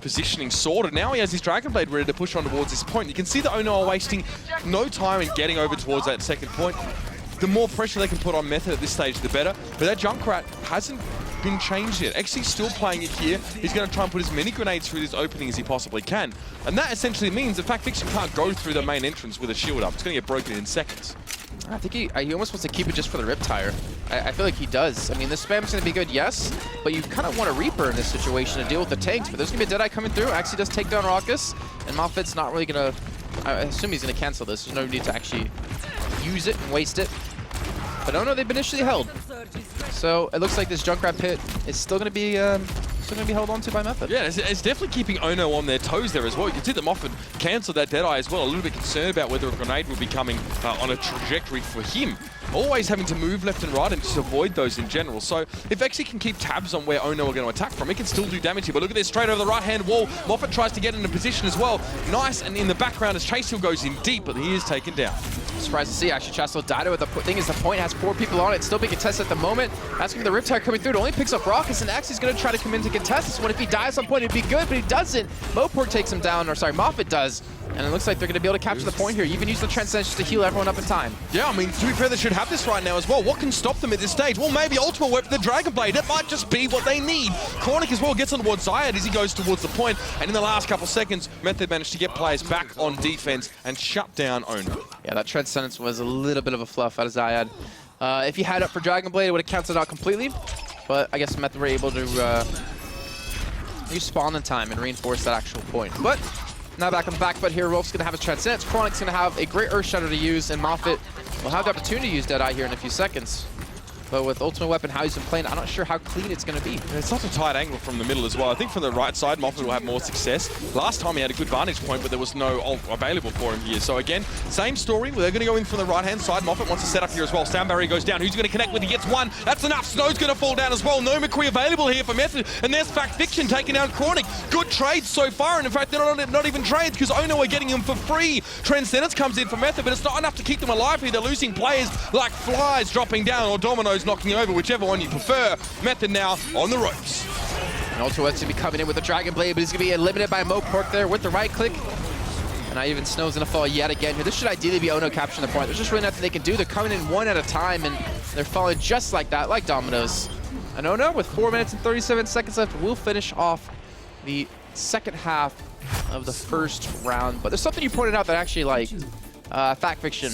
positioning sorted. Now he has his Dragon Blade ready to push on towards this point. You can see that OHNO are wasting no time in getting over towards that second point. The more pressure they can put on Method at this stage, the better. But that Junkrat hasn't been changed yet. Exy's still playing it here. He's going to try and put as many grenades through this opening as he possibly can. And that essentially means that Fact Fiction can't go through the main entrance with a shield up. It's going to get broken in seconds. I think he almost wants to keep it just for the Riptire. I feel like he does. I mean, the spam's going to be good, yes, but you kind of want a Reaper in this situation to deal with the tanks. But there's going to be a Deadeye coming through. Actually does take down Raucus, and Moffat's not really going to... I assume he's going to cancel this. There's no need to actually use it and waste it. But oh no, they've been initially held. So it looks like this Junkrat pit is still going to be held on to by Method. Yeah, it's definitely keeping OHNO on their toes there as well. You can see that Moffat cancelled that Deadeye as well. A little bit concerned about whether a grenade will be coming on a trajectory for him. Always having to move left and right and just avoid those in general. So if Exi can keep tabs on where OHNO are going to attack from, he can still do damage here. But look at this, straight over the right-hand wall. Moffat tries to get into position as well. Nice, and in the background as Chase Hill goes in deep, but he is taken down. Surprised to see, actually, Chastel died with the thing is the point has 4 people on it. Still being contested at the moment. That's going to be the Riptire coming through. It only picks up Raucus, and Axi's going to try to come in to contest this one. If he dies on point, it'd be good, but he doesn't. Moport takes him down, or sorry, Moffat does. And it looks like they're going to be able to capture the point here. You even use the Transcendence to heal everyone up in time. Yeah, I mean, to be fair, they should have this right now as well. What can stop them at this stage? Well, maybe Ultimate Weapon, the Dragon Blade. That might just be what they need. Cornic as well gets on towards Zayad as he goes towards the point. And in the last couple seconds, Method managed to get players back on defense and shut down OHNO. Yeah, that Transcendence was a little bit of a fluff out of Zayad. If he had up for Dragon Blade, it would have canceled out completely. But I guess Method were able to respawn in time and reinforce that actual point. But now back on the back foot here, Rolf's going to have his Transcendence. Chronic's going to have a great Earth Shatter to use, and Moffat will have the opportunity to use Deadeye here in a few seconds. But with Ultimate Weapon, how he's been playing, I'm not sure how clean it's going to be. It's such a tight angle from the middle as well. I think from the right side, Moffat will have more success. Last time he had a good vantage point, but there was no ult available for him here. So again, same story. They're going to go in from the right-hand side. Moffat wants to set up here as well. Sound barrier goes down. Who's going to connect with? He gets one. That's enough. Snow's going to fall down as well. No McCree available here for Method. And there's Fact Fiction taking down Chronic. Good trades so far. And in fact, they're not even trades because OHNO are getting them for free. Transcendence comes in for Method, but it's not enough to keep them alive here. They're losing players like flies dropping down or dominoes knocking over, whichever one you prefer. Method now on the ropes. And Ultraweap's going to be coming in with the Dragon Blade, but he's going to be eliminated by Moport there with the right click. And not even Snow's going to fall yet again here. This should ideally be OHNO capturing the point. There's just really nothing they can do. They're coming in one at a time, and they're falling just like that, like dominoes. And OHNO, with 4 minutes and 37 seconds left, will finish off the second half of the first round. But there's something you pointed out that I actually liked. Fact Fiction.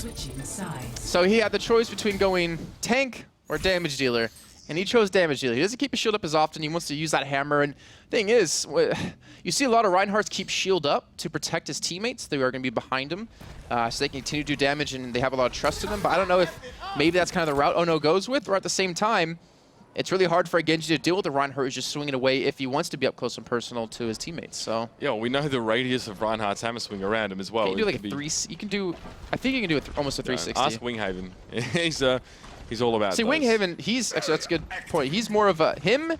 So he had the choice between going tank or damage dealer, and he chose damage dealer. He doesn't keep his shield up as often. He wants to use that hammer, and thing is, you see a lot of Reinhardts keep shield up to protect his teammates. They are going to be behind him, so they can continue to do damage, and they have a lot of trust in him. But I don't know if maybe that's kind of the route OHNO goes with, or at the same time, it's really hard for a Genji to deal with a Reinhardt who's just swinging away if he wants to be up close and personal to his teammates. So yeah, well, we know the radius of Reinhardt's hammer swing around him as well. You can do like a 3. You can do. I think you can do almost a 360. Ask Winghaven. He's all about. See, Winghaven, he's actually, that's a good point. He's more of a him,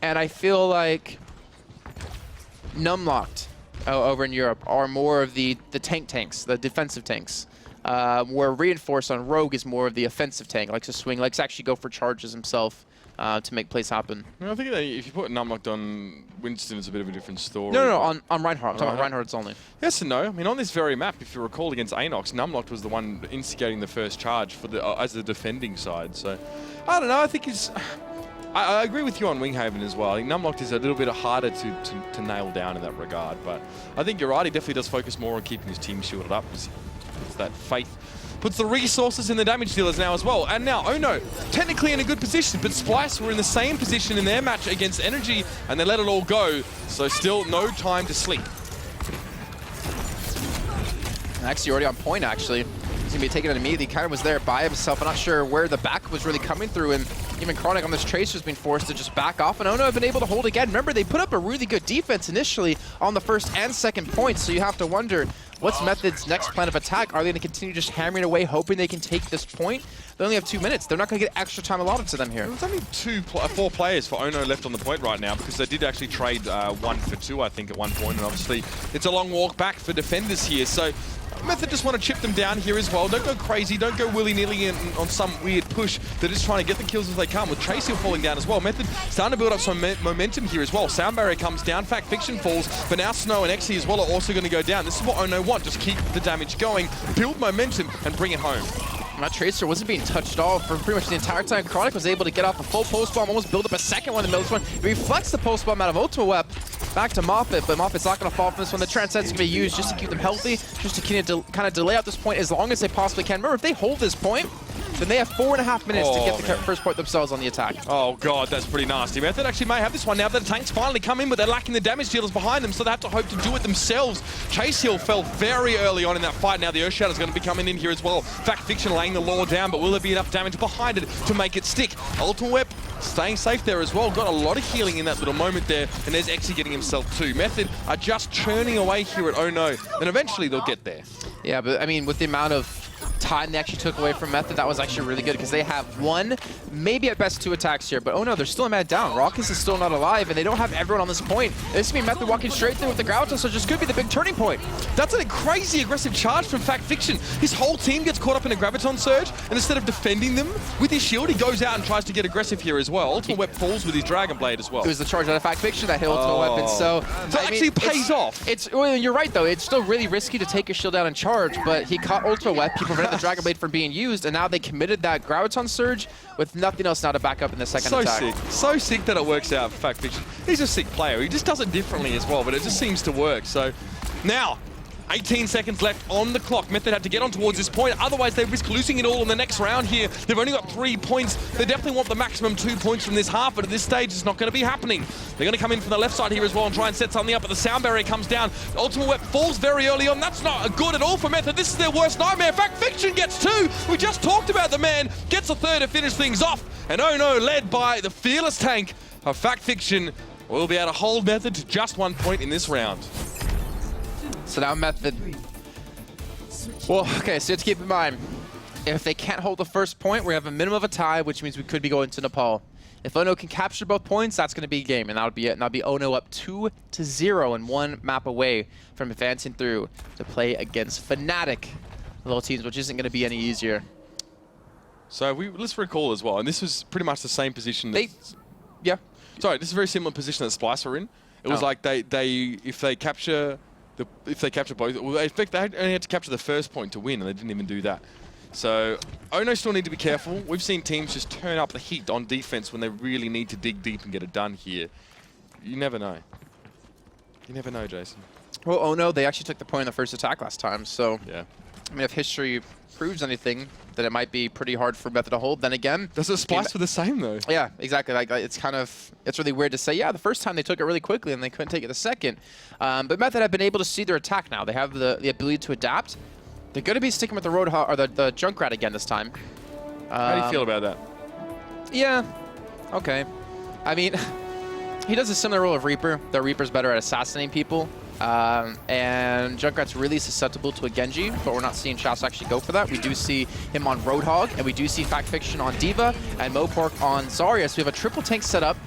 and I feel like Numlocked over in Europe are more of the tanks, the defensive tanks. Where Reinforced on Rogue is more of the offensive tank, likes to swing, likes to actually go for charges himself to make plays happen. I think that if you put Numlocked on Winston, it's a bit of a different story. No, on Reinhardt. I'm talking about Reinhardt's only. Yes and no. I mean, on this very map, if you recall against Anox, Numlocked was the one instigating the first charge for the as the defending side. So, I don't know. I think it's... I agree with you on Winghaven as well. I think Numlocked is a little bit harder to nail down in that regard. But I think you're right. He definitely does focus more on keeping his team shielded up. It's that faith. Puts the resources in the damage dealers now as well. And now OHNO, technically in a good position, but Splice were in the same position in their match against Energy, and they let it all go. So still no time to sleep. Actually, already on point, actually. He's going to be taking it immediately. Kind of was there by himself. I'm not sure where the back was really coming through, and even Chronic on this Tracer has been forced to just back off, and OHNO have been able to hold again. Remember, they put up a really good defense initially on the first and second point, so you have to wonder, what's Method's next plan of attack? Are they going to continue just hammering away, hoping they can take this point? They only have 2 minutes. They're not going to get extra time allotted to them here. There's only 4 players for OHNO left on the point right now, because they did actually trade 1 for 2, I think, at one point, and obviously it's a long walk back for defenders here. So Method just want to chip them down here as well. Don't go crazy. Don't go willy-nilly on some weird push. They're just trying to get the kills as they come. With Tracy falling down as well. Method starting to build up some momentum here as well. Sound barrier comes down. Fact Fiction falls. But now Snow and Exy as well are also going to go down. This is what OHNO want. Just keep the damage going, build momentum, and bring it home. That Tracer wasn't being touched at all for pretty much the entire time. Chronic was able to get off a full post bomb, almost build up a second one in the middle of this one. He reflects the post bomb out of Ultimate Weapon. back to Moffett, but Moffat's not going to fall from this one. The Transcend's going to be used just to keep them healthy, just to kind of delay out this point as long as they possibly can. Remember, if they hold this point, then they have 4.5 minutes to get the first point themselves on the attack. Oh god, that's pretty nasty. Method actually may have this one now, but the tanks finally come in, but they're lacking the damage dealers behind them, so they have to hope to do it themselves. Chase Hill fell very early on in that fight. Now the Earth Shadow's going to be coming in here as well. Fact Fiction laying the law down, but will there be enough damage behind it to make it stick? Ultimate Whip staying safe there as well. Got a lot of healing in that little moment there, and there's Exy getting himself too. Method are just churning away here at OHNO, and eventually they'll get there. Yeah, but I mean, with the amount of time they actually took away from Method, that was actually really good because they have one, maybe at best 2 attacks here, but oh no, they're still a man down. Raucus is still not alive, and they don't have everyone on this point. This could be Method walking straight through with the Graviton, so just could be the big turning point. That's a crazy aggressive charge from Fact Fiction. His whole team gets caught up in a Graviton Surge, and instead of defending them with his shield, he goes out and tries to get aggressive here as well. Ultimate Whip falls with his Dragon Blade as well. It was the charge out of Fact Fiction that hit Ultimate Weapon, so it actually pays off. Well, you're right though, it's still really risky to take your shield down and charge, but he caught Ultimate Weapon, he prevented the Dragon Blade from being used, and now they committed that Graviton Surge with nothing else now to back up in the second attack. So sick that it works out for Fact Fiction. He's a sick player. He just does it differently as well, but it just seems to work. So now, 18 seconds left on the clock. Method had to get on towards this point, otherwise they risk losing it all in the next round here. They've only got 3 points. They definitely want the maximum 2 points from this half, but at this stage it's not going to be happening. They're going to come in from the left side here as well and try and set something up, but the sound barrier comes down. Ultimate Whip falls very early on. That's not good at all for Method. This is their worst nightmare. Fact Fiction gets 2. We just talked about the man. Gets a 3rd to finish things off. And OHNO, led by the fearless tank of Fact Fiction, will be able to hold Method to just 1 point in this round. So now Method. Well, okay, so you have to keep in mind, if they can't hold the first point, we have a minimum of a tie, which means we could be going to Nepal. If OHNO can capture both points, that's going to be game, and that'll be it. And that'll be OHNO up 2-0 and 1 map away from advancing through to play against Fnatic little teams, which isn't going to be any easier. So let's recall as well, and this was pretty much the same position. Yeah. Sorry, this is a very similar position that Splice were in. It was like if they capture both, well, in fact, they only had to capture the first point to win, and they didn't even do that. So OHNO still need to be careful. We've seen teams just turn up the heat on defense when they really need to dig deep and get it done here. You never know. You never know, Jason. Well, OHNO, they actually took the point in the first attack last time, so yeah. I mean, if history proves anything, then it might be pretty hard for Method to hold. Then again, does it Splice for the same though? Yeah, exactly. Like it's really weird to say. Yeah, the first time they took it really quickly and they couldn't take it the second. But Method have been able to see their attack now. They have the ability to adapt. They're going to be sticking with the Roadhog or the Junkrat again this time. How do you feel about that? Yeah. Okay. I mean, he does a similar role of Reaper. The Reaper's better at assassinating people. And Junkrat's really susceptible to a Genji, but we're not seeing Shas actually go for that. We do see him on Roadhog, and we do see Fact Fiction on D.Va, and Mopork on Zarya. So we have a triple tank set up,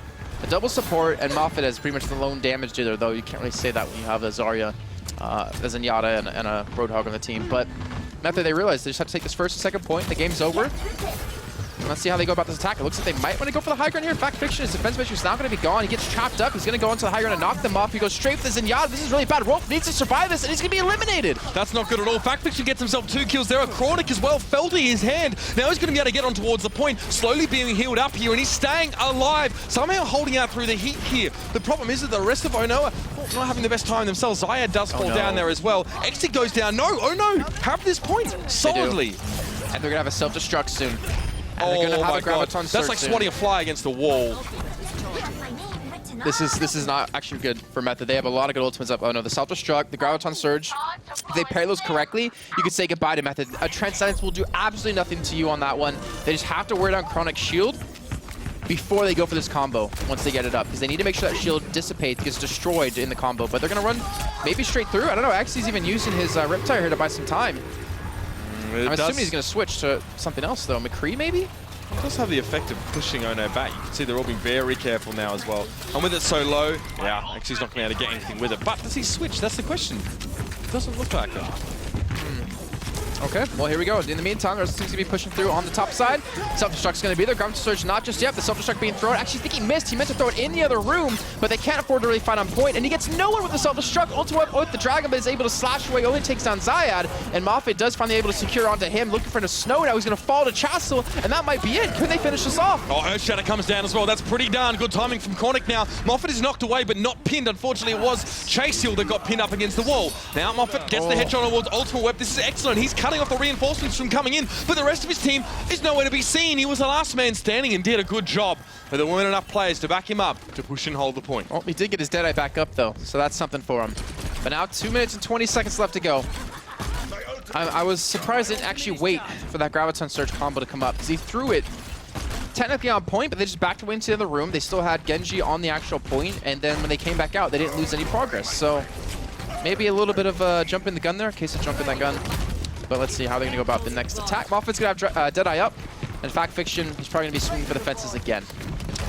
a double support, and Moffat as pretty much the lone damage dealer, though you can't really say that when you have a Zarya, a Zenyatta, and a Roadhog on the team. But Method, they realize they just have to take this first and second point. The game's over. Let's see how they go about this attack. It looks like they might want to go for the high ground here. Fact Fiction, his defense measure is now going to be gone. He gets chopped up. He's going to go into the high ground and knock them off. He goes straight for the Zenyatta. This is really bad. Rolf needs to survive this, and he's going to be eliminated. That's not good at all. Fact Fiction gets himself 2 kills there. A Chronic as well, felting his hand. Now he's going to be able to get on towards the point, slowly being healed up here, and he's staying alive, somehow holding out through the heat here. The problem is that the rest of OHNO are not having the best time themselves. Zaya does fall down there as well. Exy goes down. No, OHNO have this point solidly. And they're going to have a self-destruct soon. And they're going to have a Graviton. That's like swatting a fly against the wall. This is not actually good for Method. They have a lot of good ultimates up. Oh no, the self-destruct, the Graviton Surge. If they pair those correctly, you could say goodbye to Method. A Transcendence will do absolutely nothing to you on that one. They just have to wear down Chronic Shield before they go for this combo, once they get it up. Because they need to make sure that shield dissipates, gets destroyed in the combo. But they're going to run maybe straight through. I don't know, Xy's even using his Riptire here to buy some time. I'm assuming he's going to switch to something else, though. McCree, maybe? It does have the effect of pushing OHNO back. You can see they're all being very careful now as well. And with it so low, yeah, actually he's not going to be able to get anything with it. But does he switch? That's the question. It doesn't look like it. Okay, well, here we go. In the meantime, there seems to be pushing through on the top side. Self-destruct's going to be there. Gravity Surge not just yet. The self-destruct being thrown. Actually, I think he missed. He meant to throw it in the other room, but they can't afford to really find on point. And he gets nowhere with the self-destruct. Ultimate with the Dragon, but is able to slash away. Only takes down Zayad. And Moffat does finally able to secure onto him. Looking for the snow. Now he's going to fall to Chassel, and that might be it. Can they finish this off? Oh, Earthshatter comes down as well. That's pretty darn good timing from Chronic now. Moffat is knocked away, but not pinned. Unfortunately, it was Chase Hill that got pinned up against the wall. Now Moffat gets the headshot towards Ultimate Web. This is excellent. He's cutting off the reinforcements from coming in, but the rest of his team is nowhere to be seen. He was the last man standing and did a good job, but there weren't enough players to back him up to push and hold the point. Well, he did get his Deadeye back up, though, so that's something for him. But now 2 minutes and 20 seconds left to go. I was surprised they didn't actually wait for that Graviton Surge combo to come up, because he threw it technically on point, but they just backed away into the other room. They still had Genji on the actual point, and then when they came back out, they didn't lose any progress. So maybe a little bit of a jump in the gun there, a case of jump in that gun. But let's see how they're going to go about the next attack. Moffat's going to have Deadeye up. In fact, Fiction, he's probably going to be swinging for the fences again.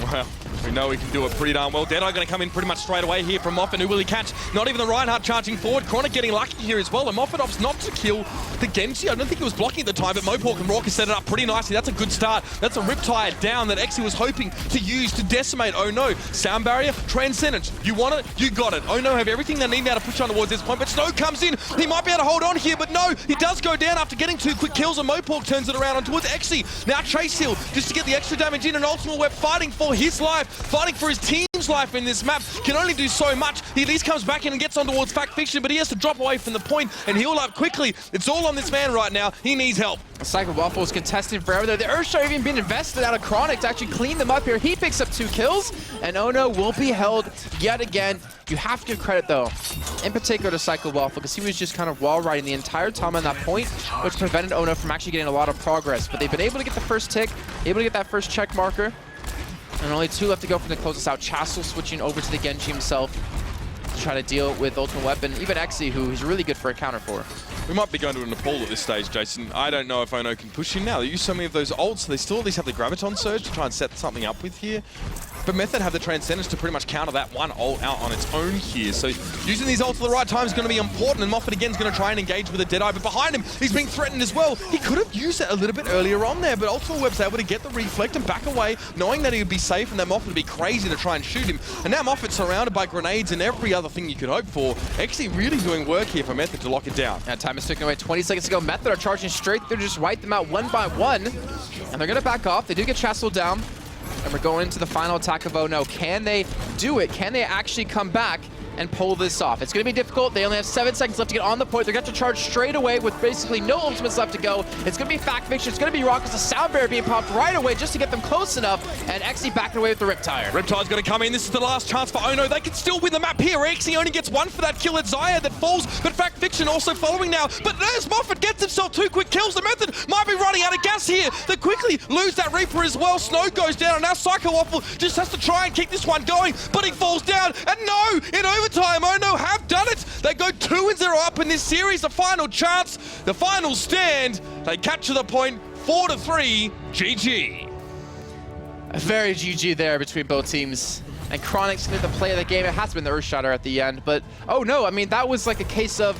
Well, we know he can do it pretty darn well. Deadeye going to come in pretty much straight away here from Moffat. Who will he catch? Not even the Reinhardt charging forward. Chronic getting lucky here as well. And Moffat opts not to kill the Genji. I don't think he was blocking at the time, but Mohawk and Raucus set it up pretty nicely. That's a good start. That's a Riptide down that Exi was hoping to use to decimate OHNO. Sound barrier, Transcendence. You want it? You got it. OHNO have everything they need now to push on towards this point, but Snow comes in. He might be able to hold on here, but no, he does go down after getting 2 quick kills, and Mohawk turns it around on towards Exi. Now Chase Hill, just to get the extra damage in, and Ultimate Web fighting for his life, fighting for his team's life in this map, can only do so much. He at least comes back in and gets on towards Fact Fiction, but he has to drop away from the point and heal up quickly. It's all on this man right now. He needs help. Cycle Waffle is contesting forever there. The Earthshot even being invested out of Chronic to actually clean them up here. He picks up 2 kills, and OHNO will be held yet again. You have to give credit, though, in particular to Cycle Waffle, because he was just kind of wall riding the entire time on that point, which prevented OHNO from actually getting a lot of progress. But they've been able to get the first tick, able to get that first check marker, and only 2 left to go from the close us out. Chassel switching over to the Genji himself to try to deal with Ultimate Weapon. Even Exi, who he's really good for a counter for. We might be going to a Nepal at this stage, Jason. I don't know if OHNO can push him now. They use so many of those ults, so they still at least have the Graviton Surge to try and set something up with here. But Method have the Transcendence to pretty much counter that one ult out on its own here. So using these ults at the right time is going to be important, and Moffat again is going to try and engage with a Deadeye, but behind him, he's being threatened as well. He could have used it a little bit earlier on there, but Ultimate Web's able to get the reflect and back away, knowing that he would be safe and that Moffat would be crazy to try and shoot him. And now Moffat's surrounded by grenades and every other thing you could hope for. Actually really doing work here for Method to lock it down. And time is ticking away. 20 seconds to go. Method are charging straight through to just wipe them out one by one. And they're going to back off. They do get Chassel down. And we're going into the final attack of OHNO. Can they do it? Can they actually come back and pull this off? It's going to be difficult. They only have 7 seconds left to get on the point. They're going to charge straight away with basically no ultimates left to go. It's going to be Fact Fiction. It's going to be Raucus. The Sound Barrier being popped right away just to get them close enough. And Exi backing away with the Riptide. Riptide's going to come in. This is the last chance for OHNO. They can still win the map here. Exi only gets 1 for that kill at Zayad that falls, but Fact Fiction also following now. But there's Moffat gets himself 2 quick kills. The Method might be running out of gas here. They quickly lose that Reaper as well. Snow goes down, and now Psycho Waffle just has to try and keep this one going, but he falls down. And no, in overtime, OHNO have done it. They go 2-0 up in this series. The final chance, the final stand. They capture the point, 4-3, GG. A very GG there between both teams. And Chronic's going to be the play of the game. It has been the Earthshatter at the end, but oh no, I mean, that was like a case of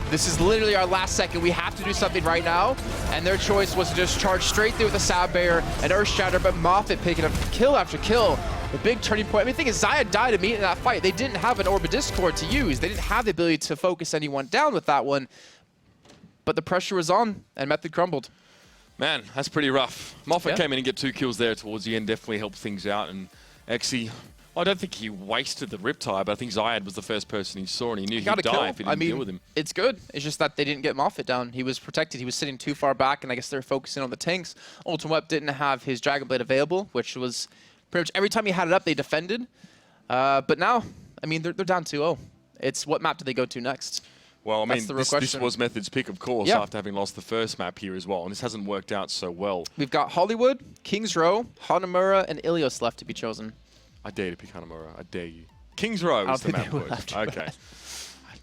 this is literally our last second. We have to do something right now. And their choice was to just charge straight through with the Sound Barrier and Earthshatter, but Moffat picking up kill after kill. The big turning point. I mean, the thing is, Zayad died immediately in that fight. They didn't have an Orbit Discord to use. They didn't have the ability to focus anyone down with that one. But the pressure was on, and Method crumbled. Man, that's pretty rough. Moffat came in and get 2 kills there towards the end. Definitely helped things out. And Exi, I don't think he wasted the Riptide, but I think Zayad was the first person he saw, and he knew he'd die if he didn't deal with him. It's good. It's just that they didn't get Moffat down. He was protected. He was sitting too far back, and I guess they were focusing on the tanks. Ultimate Web didn't have his Dragon Blade available, which was pretty much every time he had it up, they defended. But now, I mean, they're down 2-0. It's what map do they go to next? Well, I mean, this was Method's pick, of course, after having lost the first map here as well, and this hasn't worked out so well. We've got Hollywood, Kings Row, Hanamura, and Ilios left to be chosen. I dare to pick Hanamura. I dare you. Kings Row is the map word. Okay.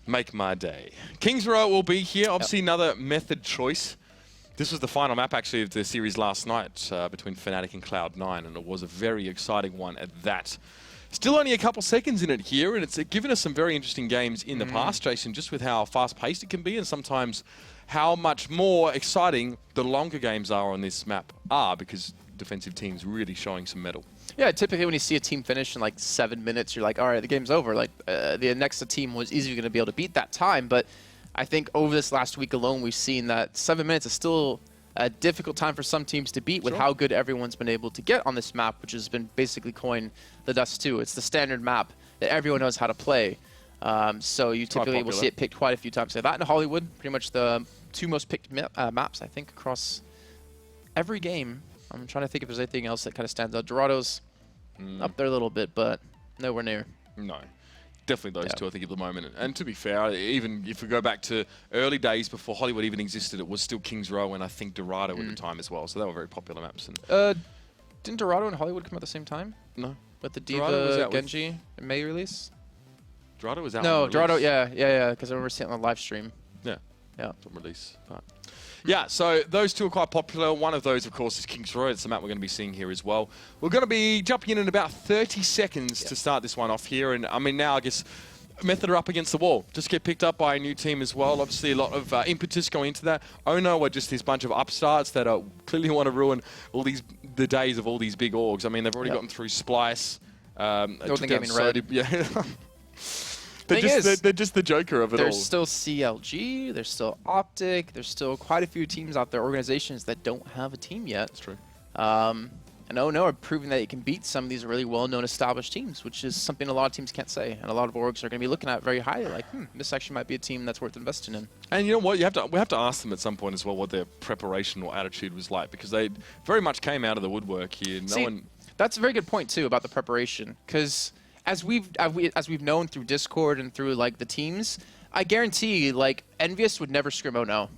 Make my day. Kings Row will be here. Obviously, another Method choice. This was the final map, actually, of the series last night between Fnatic and Cloud9, and it was a very exciting one at that. Still only a couple seconds in it here, and it's given us some very interesting games in the past, Jason, just with how fast-paced it can be and sometimes how much more exciting the longer games are on this map are, because defensive teams really showing some mettle. Yeah, typically when you see a team finish in like 7 minutes, you're like, all right, the game's over. Like the next team was easily going to be able to beat that time. But I think over this last week alone, we've seen that 7 minutes is still a difficult time for some teams to beat with how good everyone's been able to get on this map, which has been basically coined the Dust 2. It's the standard map that everyone knows how to play. So you typically will see it picked quite a few times. So that in Hollywood, pretty much the 2 most picked maps, I think, across every game. I'm trying to think if there's anything else that kind of stands out. Dorado's up there a little bit, but nowhere near. No. Definitely those two, I think, at the moment. And to be fair, even if we go back to early days before Hollywood even existed, it was still Kings Row and I think Dorado at the time as well. So they were very popular maps. And didn't Dorado and Hollywood come at the same time? No. With the Diva Genji and May release? Dorado was out. No, Dorado, yeah, because I remember seeing it on the live stream. Yeah. Yeah. Release. But yeah, so those two are quite popular. One of those, of course, is Kings Row. It's the map we're going to be seeing here as well. We're going to be jumping in about 30 seconds to start this one off here. And I mean, now I guess Method are up against the wall. Just get picked up by a new team as well. Obviously, a lot of impetus going into that. OHNO are just this bunch of upstarts that clearly want to ruin all the days of all these big orgs. I mean, they've already gotten through Splice. Golden Gaming Red. Yeah. They're just the joker of it all. There's still CLG, there's still Optic, there's still quite a few teams out there, organizations that don't have a team yet. That's true. And OHNO are proving that you can beat some of these really well-known established teams, which is something a lot of teams can't say. And a lot of orgs are going to be looking at very highly, like, this actually might be a team that's worth investing in. And you know what? We have to ask them at some point as well what their preparation or attitude was like, because they very much came out of the woodwork here. That's a very good point, too, about the preparation, because as we've known through Discord and through like the teams, I guarantee like Envious would never scrim OHNO.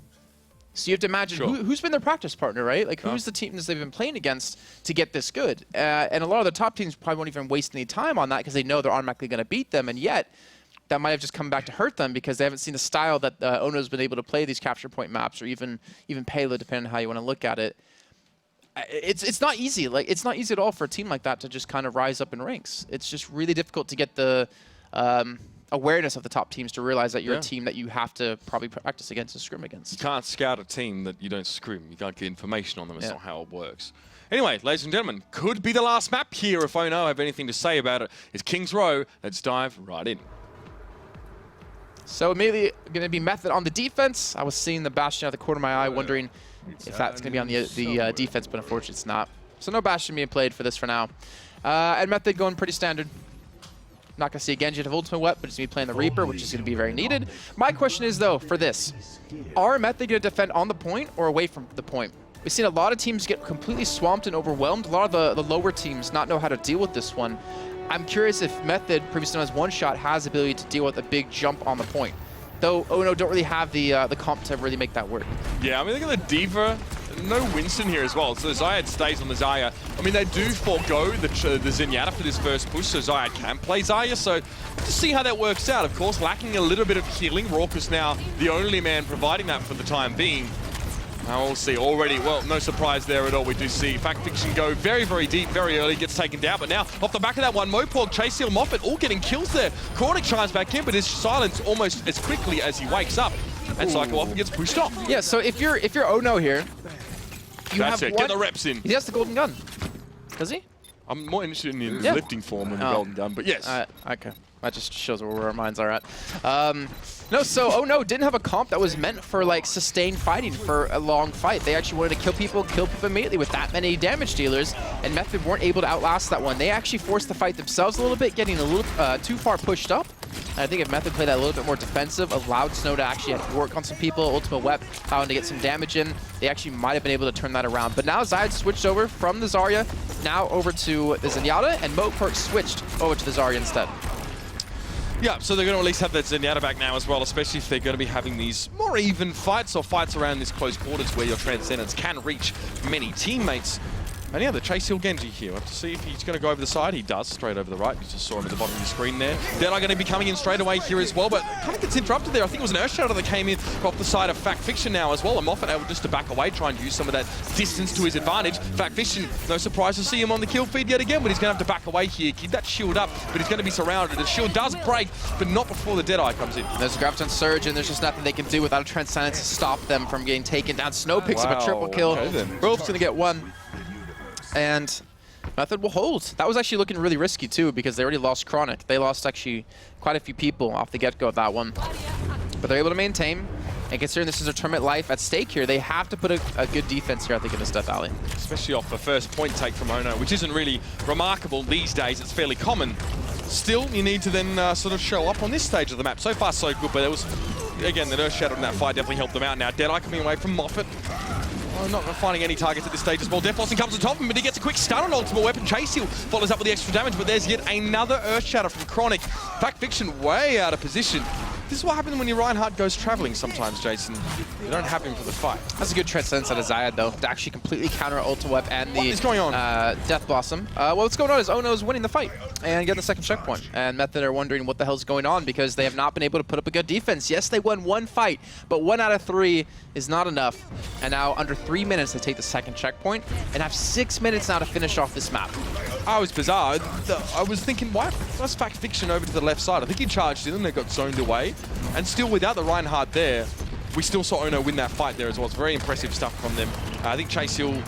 So you have to imagine who's been their practice partner, right? Like who's the teams they've been playing against to get this good? And a lot of the top teams probably won't even waste any time on that because they know they're automatically going to beat them. And yet that might have just come back to hurt them because they haven't seen the style that OHNO's been able to play these capture point maps, or even Payload, depending on how you want to look at it. It's not easy. Like it's not easy at all for a team like that to just kind of rise up in ranks. It's just really difficult to get the awareness of the top teams to realize that you're a team that you have to probably practice against and scrim against. You can't scout a team that you don't scrim. You can't get information on them. It's not how it works. Anyway, ladies and gentlemen, could be the last map here if OHNO have anything to say about it. It's Kings Row. Let's dive right in. So immediately going to be Method on the defense. I was seeing the Bastion out of the corner of my eye, wondering if that's going to be on the defense, but unfortunately it's not. So no Bastion being played for this for now. And Method going pretty standard. Not going to see a Genji have Ultimate Wet, but it's going to be playing the Reaper, which is going to be very needed. My question is, though, for this, are Method going to defend on the point or away from the point? We've seen a lot of teams get completely swamped and overwhelmed. A lot of the lower teams not know how to deal with this one. I'm curious if Method, previously known as One Shot, has the ability to deal with a big jump on the point. Though OHNO don't really have the comp to really make that work. Yeah, I mean, look at the Diva. No Winston here as well, so Zyad stays on the Zarya. I mean, they do forego the Zenyatta for this first push, so Zyad can play Zarya, so to see how that works out. Of course, lacking a little bit of healing. Raucus now the only man providing that for the time being. Now we'll see already, well, no surprise there at all. We do see Fact Fiction go very, very deep, very early, gets taken down. But now, off the back of that one, Mopog, Chase Seal, Moffat all getting kills there. Cornic chimes back in, but is silenced almost as quickly as he wakes up. And Psycho often gets pushed off. Yeah, so if you're OHNO here, that's it, get the reps in. He has the golden gun. Does he? I'm more interested in his lifting form than the golden gun, but yes. Okay. That just shows where our minds are at. No, so OHNO didn't have a comp that was meant for like sustained fighting for a long fight. They actually wanted to kill people immediately with that many damage dealers, and Method weren't able to outlast that one. They actually forced the fight themselves a little bit, getting a little too far pushed up. And I think if Method played that a little bit more defensive, allowed Snow to actually have to work on some people, Ultimate Wep, allowing to get some damage in, they actually might have been able to turn that around. But now Zyad switched over from the Zarya, now over to the Zenyatta, and Mopog switched over to the Zarya instead. Yeah, so they're going to at least have that Zenyatta back now as well, especially if they're going to be having these more even fights or fights around this close quarters where your Transcendence can reach many teammates. And yeah, the Chase Hill Genji here. We'll have to see if he's going to go over the side. He does, straight over the right. You just saw him at the bottom of the screen there. They're going to be coming in straight away here as well, but kind of gets interrupted there. I think it was an Earth Shadow that came in off the side of Fact Fiction now as well, and Moffat able just to back away, try and use some of that distance to his advantage. Fact Fiction, no surprise to see him on the kill feed yet again, but he's going to have to back away here, keep that shield up, but he's going to be surrounded. The shield does break, but not before the Deadeye comes in. There's a Graviton Surge, and there's just nothing they can do without a Transcendence to stop them from getting taken down. Snow picks up a triple kill. Okay, Rope's going to get one. And Method will hold. That was actually looking really risky too, because they already lost Chronic. They lost actually quite a few people off the get-go of that one. But they're able to maintain. And considering this is a tournament life at stake here, they have to put a good defense here, I think, in this Death Alley. Especially off the first point take from OHNO, which isn't really remarkable these days. It's fairly common. Still, you need to then sort of show up on this stage of the map. So far, so good, but there was, again, the Earth Shadow in that fight definitely helped them out. Now, Deadeye coming away from Moffat. Not finding any targets at this stage as well. Death Blossom comes on top of him, but he gets a quick stun on Ultimate Weapon. Chase Hill follows up with the extra damage, but there's yet another Earth Shatter from Chronic. Fact Fiction way out of position. This is what happens when your Reinhardt goes traveling sometimes, Jason. You don't have him for the fight. That's a good Transcendence out of Zayad, though, to actually completely counter Ultimate Weapon and the what is going on? Death Blossom. Well, what's going on is OHNO's winning the fight and getting the second checkpoint. And Method are wondering what the hell's going on because they have not been able to put up a good defense. Yes, they won one fight, but 1 out of 3 is not enough. And now, under 3 minutes, they take the second checkpoint and have 6 minutes now to finish off this map. I was bizarre. I was thinking, why was Fact Fiction over to the left side? I think he charged in and they got zoned away. And still, without the Reinhardt there, we still saw OHNO win that fight there as well. It's very impressive stuff from them. I think Chase Hill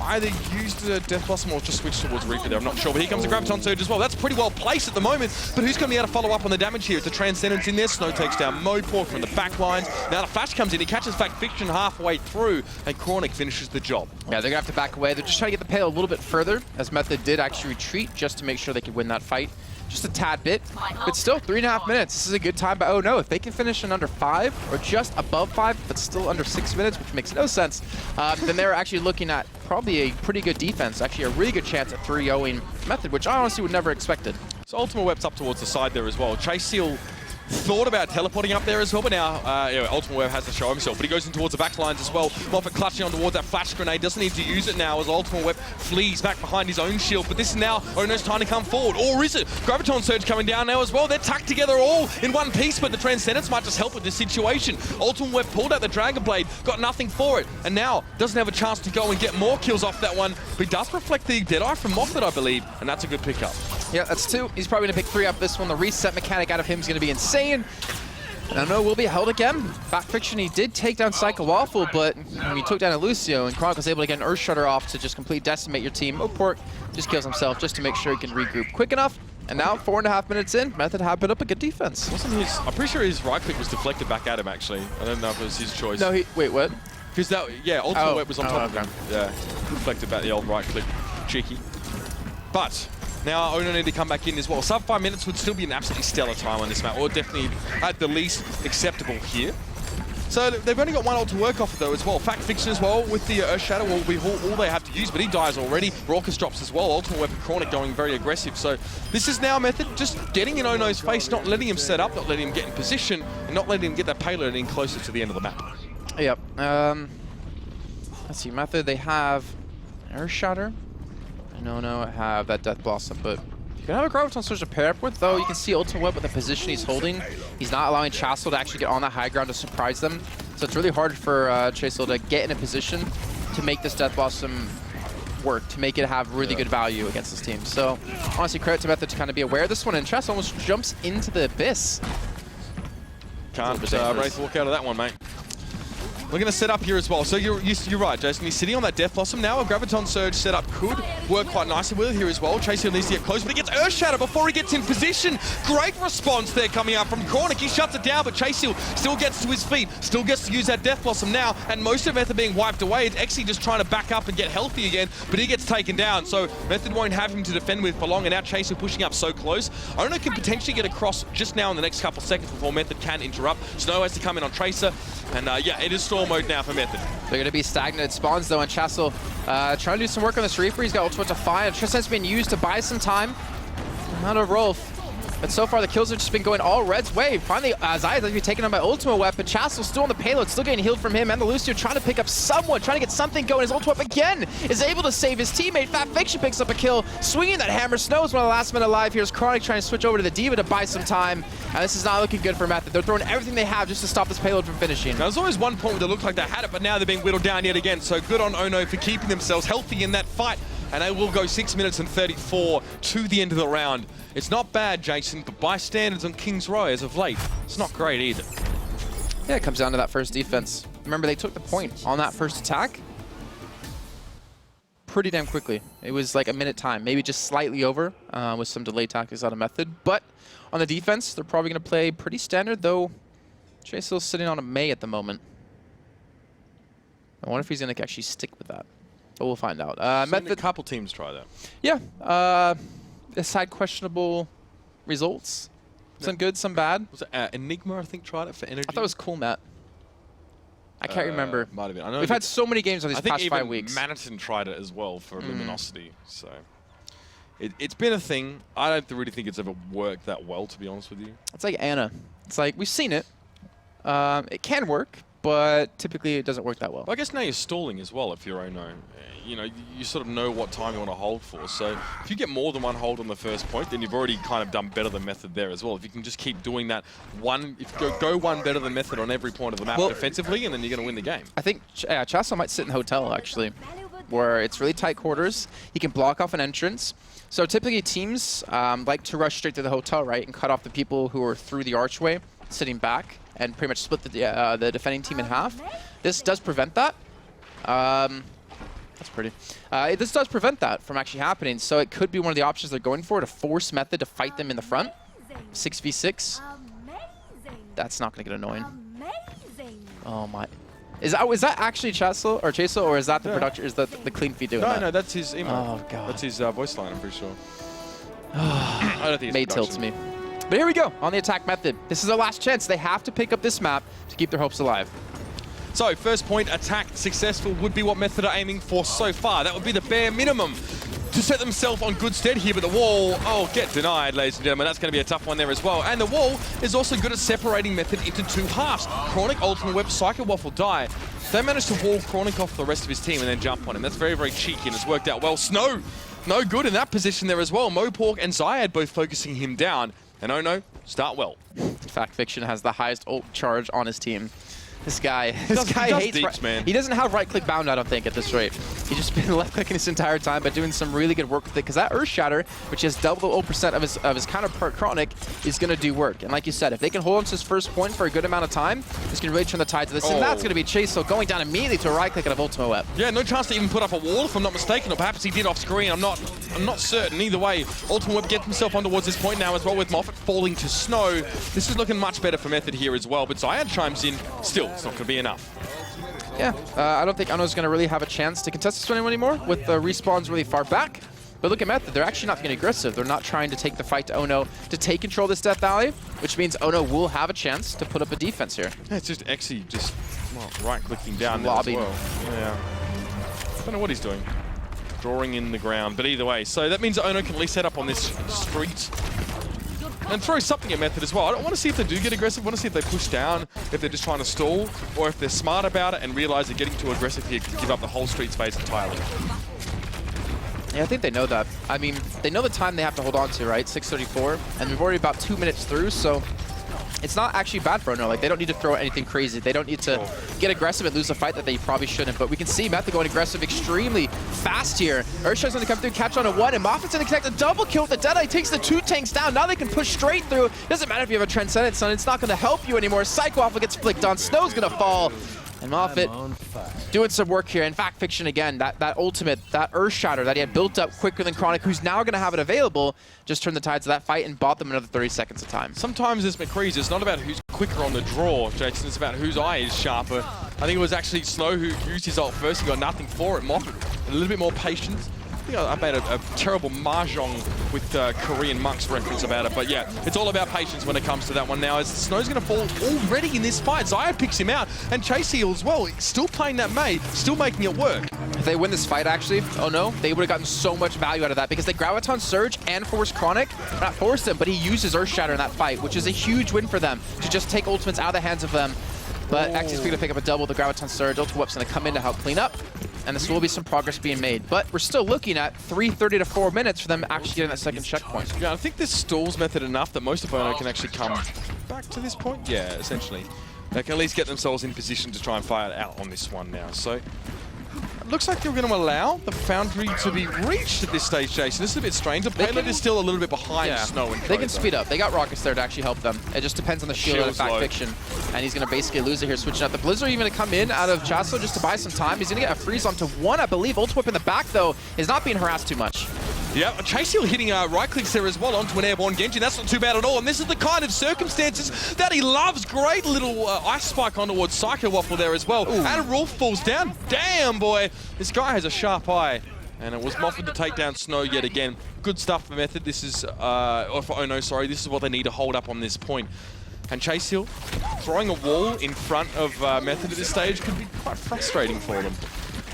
either used a Death Blossom or just switched towards Reaper there. I'm not sure, but here comes the Graviton Surge as well. That's pretty well placed at the moment, but who's going to be able to follow up on the damage here? It's a Transcendence in there. Snow takes down Modeport from the back lines. Now the Flash comes in. He catches Fact Fiction halfway through, and Chronic finishes the job. Yeah, they're going to have to back away. They're just trying to get the pale a little bit further, as Method did actually retreat just to make sure they could win that fight. Just a tad bit, but still 3.5 minutes. This is a good time by OHNO. If they can finish in under 5 or just above 5, but still under 6 minutes, which makes no sense, then they're actually looking at probably a pretty good defense, actually a really good chance at 3-0ing Method, which I honestly would never expected. So Ultimate Web's up towards the side there as well. Chase Hill thought about teleporting up there as well, but now Ultimate Web has to show himself. But he goes in towards the back lines as well. Moffat clutching on towards that flash grenade. Doesn't need to use it now as Ultimate Web flees back behind his own shield. But this is now OHNO's time to come forward. Or is it? Graviton Surge coming down now as well. They're tucked together all in one piece, but the Transcendence might just help with this situation. Ultimate Web pulled out the Dragon Blade, got nothing for it, and now doesn't have a chance to go and get more kills off that one. But he does reflect the Deadeye from Moffat, I believe, and that's a good pickup. Yeah, that's 2. He's probably going to pick 3 up this one. The reset mechanic out of him is going to be insane. And OHNO will be held again. Fact Fiction, he did take down Psycho Waffle, but when he took down Lucio, and Chronic was able to get an Earth Shutter off to just completely decimate your team. Modeport just kills himself just to make sure he can regroup quick enough. And now, 4.5 minutes in, Method have put up a good defense. Wasn't his? I'm pretty sure his right click was deflected back at him, actually. I don't know if it was his choice. No, wait, what? Because that, yeah, Ultimate Web was on top of him. Yeah, deflected back the old right click. Cheeky. But now OHNO need to come back in as well. Sub 5 minutes would still be an absolutely stellar time on this map, or definitely at the least acceptable here. So they've only got 1 ult to work off though as well. Fact Fiction as well with the Earth Shadow will be all they have to use, but he dies already. Raucus drops as well. Ultimate Weapon Chronic going very aggressive. So this is now Method just getting in OHNO's face, not letting him set up, not letting him get in position, and not letting him get that payload in closer to the end of the map. Yep. Let's see, Method, they have Earth Shatter. And OHNO have that Death Blossom, but you can have a Graviton Surge to pair up with, though. You can see Ultimate Web with the position he's holding. He's not allowing Chasel to actually get on that high ground to surprise them. So it's really hard for Chasel to get in a position to make this Death Blossom work, to make it have really good value against this team. So honestly, credit to Method to kind of be aware of this one, and Chasel almost jumps into the abyss. Can't Wraith walk out of that one, mate. We're going to set up here as well. So you're right, Jason. He's sitting on that Death Blossom now. A Graviton Surge setup could work quite nicely with it here as well. Chase Hill needs to get close, but he gets Earth Shatter before he gets in position. Great response there coming out from Chronic. He shuts it down, but Chase Hill still gets to his feet, still gets to use that Death Blossom now, and most of Method being wiped away. It's Exy just trying to back up and get healthy again, but he gets taken down. So Method won't have him to defend with for long, and now Chase Hill pushing up so close. OHNO can potentially get across just now in the next couple seconds before Method can interrupt. Snow has to come in on Tracer, and yeah, it is Storm mode now for Method. They're going to be stagnant at spawns, though, and Chasel trying to do some work on this Reaper. He's got Ultimate Defy, and Tristan's being used to buy some time. Not a Rolf. But so far, the kills have just been going all Red's way. Finally, Zayad's going to be taken on by Ultimate Weapon. Chassel's still on the payload, still getting healed from him. And the Lucio trying to pick up someone, trying to get something going. His Ultimate Weapon again is able to save his teammate. Fat Fiction picks up a kill, swinging that hammer. Snow is one of the last men alive. Here's Chronic trying to switch over to the D.Va to buy some time. And this is not looking good for Method. They're throwing everything they have just to stop this payload from finishing. Now, there's always one point where they looked like they had it, but now they're being whittled down yet again. So good on OHNO for keeping themselves healthy in that fight. And they will go 6 minutes and 34 to the end of the round. It's not bad, Jason, but by standards on King's Row as of late, it's not great either. Yeah, it comes down to that first defense. Remember, they took the point on that first attack pretty damn quickly. It was like a minute time, maybe just slightly over with some delay tactics out of Method. But on the defense, they're probably going to play pretty standard, though Trey's still sitting on a Mei at the moment. I wonder if he's going to actually stick with that. But we'll find out. Method, a couple teams try that. Yeah. Aside questionable results. Some good, some bad. Was it Enigma, I think, tried it for Energy? I thought it was Cool Matt. I can't remember. Might have been. I know we've had so many games on these past 5 weeks. I think even Maniton tried it as well for Luminosity. So it's been a thing. I don't really think it's ever worked that well, to be honest with you. It's like Anna. It's like, we've seen it. It can work, but typically it doesn't work that well. I guess now you're stalling as well if you're OHNO. You know, you sort of know what time you want to hold for. So if you get more than one hold on the first point, then you've already kind of done better than Method there as well. If you can just keep doing that one, if you go one better than Method on every point of the map defensively, and then you're going to win the game. I think Chasso might sit in the hotel, actually, where it's really tight quarters. He can block off an entrance. So typically teams like to rush straight to the hotel, right, and cut off the people who are through the archway, sitting back, and pretty much split the defending team in half. This does prevent that. That's pretty. This does prevent that from actually happening, so it could be one of the options they're going for to force Method to fight them in the front. 6v6. That's not going to get annoying. Oh my. Is that actually Chasel or Chaso, or is that the production? Is that the clean feed doing that? No, that's his email. Oh god. That's his voice line, I'm pretty sure. I don't think it's May tilts me. But here we go on the attack Method. This is their last chance. They have to pick up this map to keep their hopes alive. So, first point, attack successful would be what Method are aiming for so far. That would be the bare minimum to set themselves on good stead here, but the wall, get denied, ladies and gentlemen. That's going to be a tough one there as well. And the wall is also good at separating Method into two halves. Chronic, Ultimate Web, Psycho Waffle die. They managed to wall Chronic off the rest of his team and then jump on him. That's very, very cheeky and it's worked out well. Snow, no good in that position there as well. Mopork and Zayad both focusing him down. And OHNO, start well. In fact, Fiction has the highest ult charge on his team. This guy hates deeps, man. He doesn't have right-click bound, I don't think, at this rate. He's just been left-clicking this entire time, but doing some really good work with it, because that Earth Shatter, which has double the ult percent of his counterpart Chronic, is going to do work. And like you said, if they can hold on to his first point for a good amount of time, this can really turn the tides of this. And that's going to be Chase, so going down immediately to a right-click out of Ultimate Web. Yeah, no chance to even put up a wall, if I'm not mistaken, or perhaps he did off screen. I'm not certain. Either way, Ultimate Web gets himself on towards this point now as well, with Moffat falling to Snow. This is looking much better for Method here as well, but Zayad chimes in. Still, it's not going to be enough. Yeah, I don't think OHNO's going to really have a chance to contest this one anymore with the respawns really far back. But look at Method, they're actually not getting aggressive. They're not trying to take the fight to OHNO to take control of this Death Valley, which means OHNO will have a chance to put up a defense here. Yeah, it's just Exy just right-clicking down there as well. Yeah. I don't know what he's doing. Drawing in the ground, but either way. So that means OHNO can at least set up on this street and throw something at Method as well. I don't want to see if they do get aggressive. I want to see if they push down, if they're just trying to stall, or if they're smart about it and realize that getting too aggressive here could give up the whole street space entirely. Yeah, I think they know that. I mean, they know the time they have to hold on to, right? 6:34, and we've already about 2 minutes through, so it's not actually bad for OHNO. Like, they don't need to throw anything crazy. They don't need to get aggressive and lose a fight that they probably shouldn't. But we can see Method going aggressive extremely fast here. Earthshine's going to come through, catch on a one, and Moffat's going to connect a double kill with the Deadeye. Takes the two tanks down. Now they can push straight through. Doesn't matter if you have a Transcendent Sun. It's not going to help you anymore. Psycho Waffle gets flicked on. Snow's going to fall. And Moffat doing some work here. In fact, Fiction again, that ultimate, that Earth Shatter that he had built up quicker than Chronic, who's now going to have it available, just turned the tides of that fight and bought them another 30 seconds of time. Sometimes this McCree's, it's not about who's quicker on the draw, Jason. It's about whose eye is sharper. I think it was actually Snow who used his ult first. He got nothing for it. Moffat, a little bit more patience. think I made a terrible mahjong with Korean Monk's reference about it, but yeah, it's all about patience when it comes to that one now, as Snow's going to fall already in this fight. Zayat picks him out, and Chaseel as well, still playing that Mei, still making it work. If they win this fight, actually, oh no, they would have gotten so much value out of that because they Graviton Surge and force Chronic. Not forced him, but he uses Earth Shatter in that fight, which is a huge win for them to just take ultimates out of the hands of them. But XSP going to pick up a double. The Graviton Surge, Ultra Whip's going to come in to help clean up, and this will be some progress being made. But we're still looking at 3:30 to 4 minutes for them actually getting that second checkpoint. Yeah, I think this stalls method enough that most of OHNO can actually come back to this point. Yeah, essentially. They can at least get themselves in position to try and fire it out on this one now. So it looks like they're going to allow the Foundry to be reached at this stage, Jason. This is a bit strange. The payload is still a little bit behind Snow and They can speed up. They got rockets there to actually help them. It just depends on the shield of Fact Fiction. And he's going to basically lose it here, switching out the Blizzard, even to come in out of Chaseel just to buy some time. He's going to get a freeze onto one, I believe. Ultra Whip in the back, though, is not being harassed too much. Yeah, Chaseel hitting right clicks there as well onto an airborne Genji. That's not too bad at all. And this is the kind of circumstances that he loves. Great little ice spike on towards Psycho Waffle there as well. Ooh. And Rolf falls down. Damn, boy. This guy has a sharp eye. And it was Moffat to take down Snow yet again. Good stuff for Method. This is, or for OHNO, sorry. This is what they need to hold up on this point. And Chaseel throwing a wall in front of Method at this stage could be quite frustrating for them.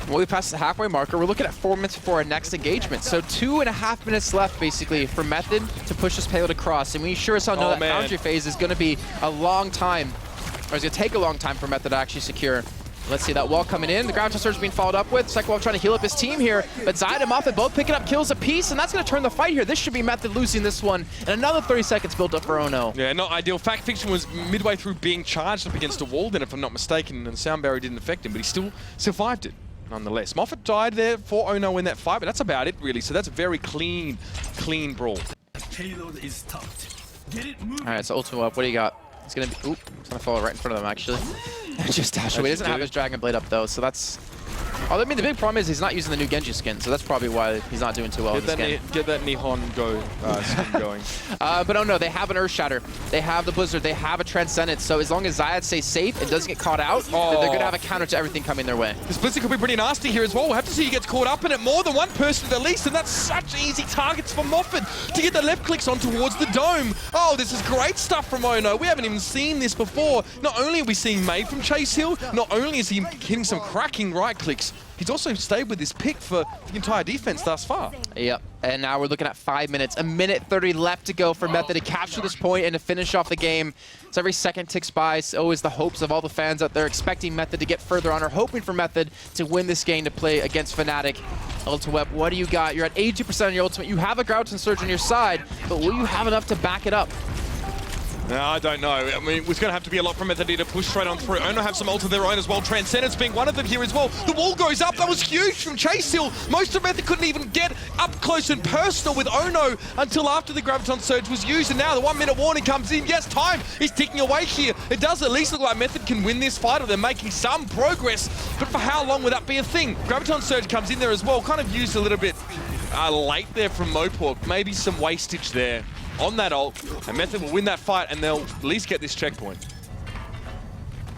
Well, we passed the halfway marker. We're looking at 4 minutes before our next engagement. So 2.5 minutes left, basically, for Method to push this payload across. And we sure as hell know that Foundry phase is going to be a long time, or it's going to take a long time for Method to actually secure. Let's see that wall coming in. The Graviton Surge being followed up with. Second wall trying to heal up his team here. But Zayat and Moffat both picking up kills apiece, and that's going to turn the fight here. This should be Method losing this one. And another 30 seconds built up for OHNO. Yeah, not ideal. Fact Fiction was midway through being charged up against a wall then, if I'm not mistaken, and the sound barrier didn't affect him, but he still survived it. Nonetheless, Moffat died there for OHNO in that fight, but that's about it, really. So that's a very clean brawl. All right, so Ultimate Up, what do you got? It's going to be... Oop, it's going to fall right in front of them, actually. Just dash away. He doesn't have his Dragon Blade up, though, so that's... Oh, I mean, the big problem is he's not using the new Genji skin, so that's probably why he's not doing too well in this game. Get that Nihon skin going. But oh no, they have an Earth Shatter. They have the Blizzard. They have a Transcendence. So as long as Zayat stays safe and doesn't get caught out, then they're going to have a counter to everything coming their way. This Blizzard could be pretty nasty here as well. We'll have to see who gets caught up in it. More than one person at least, and that's such easy targets for Moffat to get the left clicks on towards the dome. Oh, this is great stuff from OHNO. We haven't even seen this before. Not only are we seeing Mei from Chaseel, not only is he hitting some cracking right clicks, he's also stayed with this pick for the entire defense thus far. Yep, and now we're looking at 5 minutes. 1:30 left to go for Method to capture this point and to finish off the game. So every second ticks by. It's always the hopes of all the fans out there expecting Method to get further on or hoping for Method to win this game to play against Fnatic. Ultimate, what do you got? You're at 82% on your ultimate. You have a Graviton Surge on your side, but will you have enough to back it up? No, I don't know. I mean, it's going to have to be a lot from Method to push straight on through. OHNO have some ult of their own as well. Transcendence being one of them here as well. The wall goes up. That was huge from Chaseel. Most of Method couldn't even get up close and personal with OHNO until after the Graviton Surge was used. And now the 1 minute warning comes in. Yes, time is ticking away here. It does at least look like Method can win this fight, or they're making some progress. But for how long would that be a thing? Graviton Surge comes in there as well. Kind of used a little bit late there from Mopor. Maybe some wastage there on that ult, and Method will win that fight, and they'll at least get this checkpoint.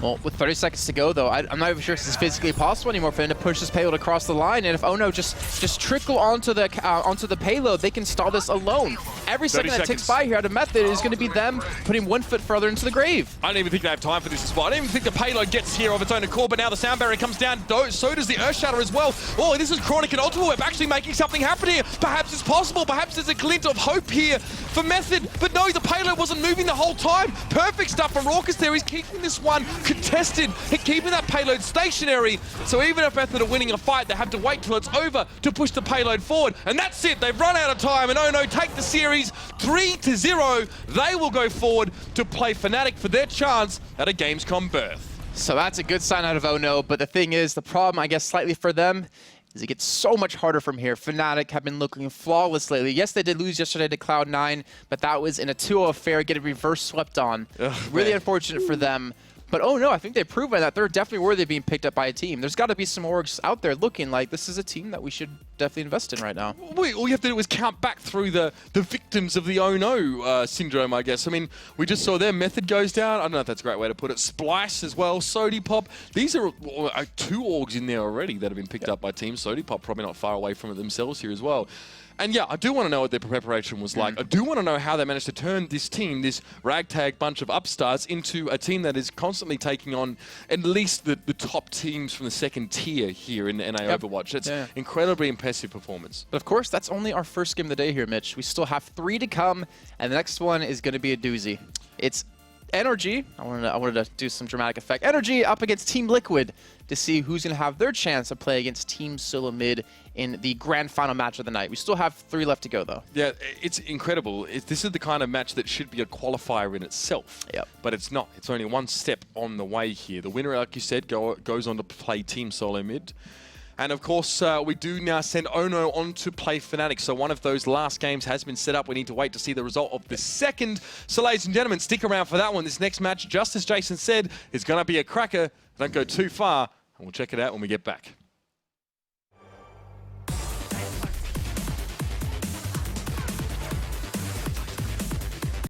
Well, with 30 seconds to go, though, I'm not even sure if this is physically possible anymore for him to push this payload across the line. And if OHNO just trickle onto the payload, they can stall this alone. Every second that ticks by here out of Method is going to be them putting 1 foot further into the grave. I don't even think they have time for this as well. I don't even think the payload gets here of its own accord, but now the sound barrier comes down. So does the Earth Shatter as well. Oh, this is Chronic and Ultimate Whip actually making something happen here. Perhaps it's possible. Perhaps there's a glint of hope here for Method. But no, the payload wasn't moving the whole time. Perfect stuff from Raucus there. He's keeping this one contested and keeping that payload stationary. So even if Method are winning a fight, they have to wait till it's over to push the payload forward. And that's it. They've run out of time, and OHNO take the series 3-0. They will go forward to play Fnatic for their chance at a gamescom berth. So that's a good sign out of OHNO, but the thing is, the problem, I guess, slightly for them is it gets so much harder from here. Fnatic have been looking flawless lately. Yes, they did lose yesterday to Cloud9, but that was in a 2-0 affair, getting reverse swept on. Really unfortunate for them. But oh no, I think they've proven that they're definitely worthy of being picked up by a team. There's got to be some orgs out there looking like this is a team that we should definitely invest in right now. All you have to do is count back through the victims of the OHNO syndrome, I guess. I mean, we just saw their Method goes down. I don't know if that's a great way to put it. Splice as well, Sodipop. These are 2 orgs in there already that have been picked up by teams. Sodipop probably not far away from it themselves here as well. And yeah, I do want to know what their preparation was like. I do want to know how they managed to turn this team, this ragtag bunch of upstarts, into a team that is constantly taking on at least the top teams from the second tier here in NA Overwatch. It's incredibly impressive performance. But of course, that's only our first game of the day here, Mitch. We still have 3 to come, and the next one is going to be a doozy. It's Energy. I wanted to do some dramatic effect. Energy up against Team Liquid to see who's going to have their chance to play against Team Solo Mid in the grand final match of the night. We still have 3 left to go, though. Yeah, it's incredible. This is the kind of match that should be a qualifier in itself. Yep. But it's not. It's only one step on the way here. The winner, like you said, goes on to play Team Solo Mid. And of course, we do now send OHNO on to play Fnatic. So one of those last games has been set up. We need to wait to see the result of the second. So ladies and gentlemen, stick around for that one. This next match, just as Jason said, is going to be a cracker. Don't go too far, and we'll check it out when we get back.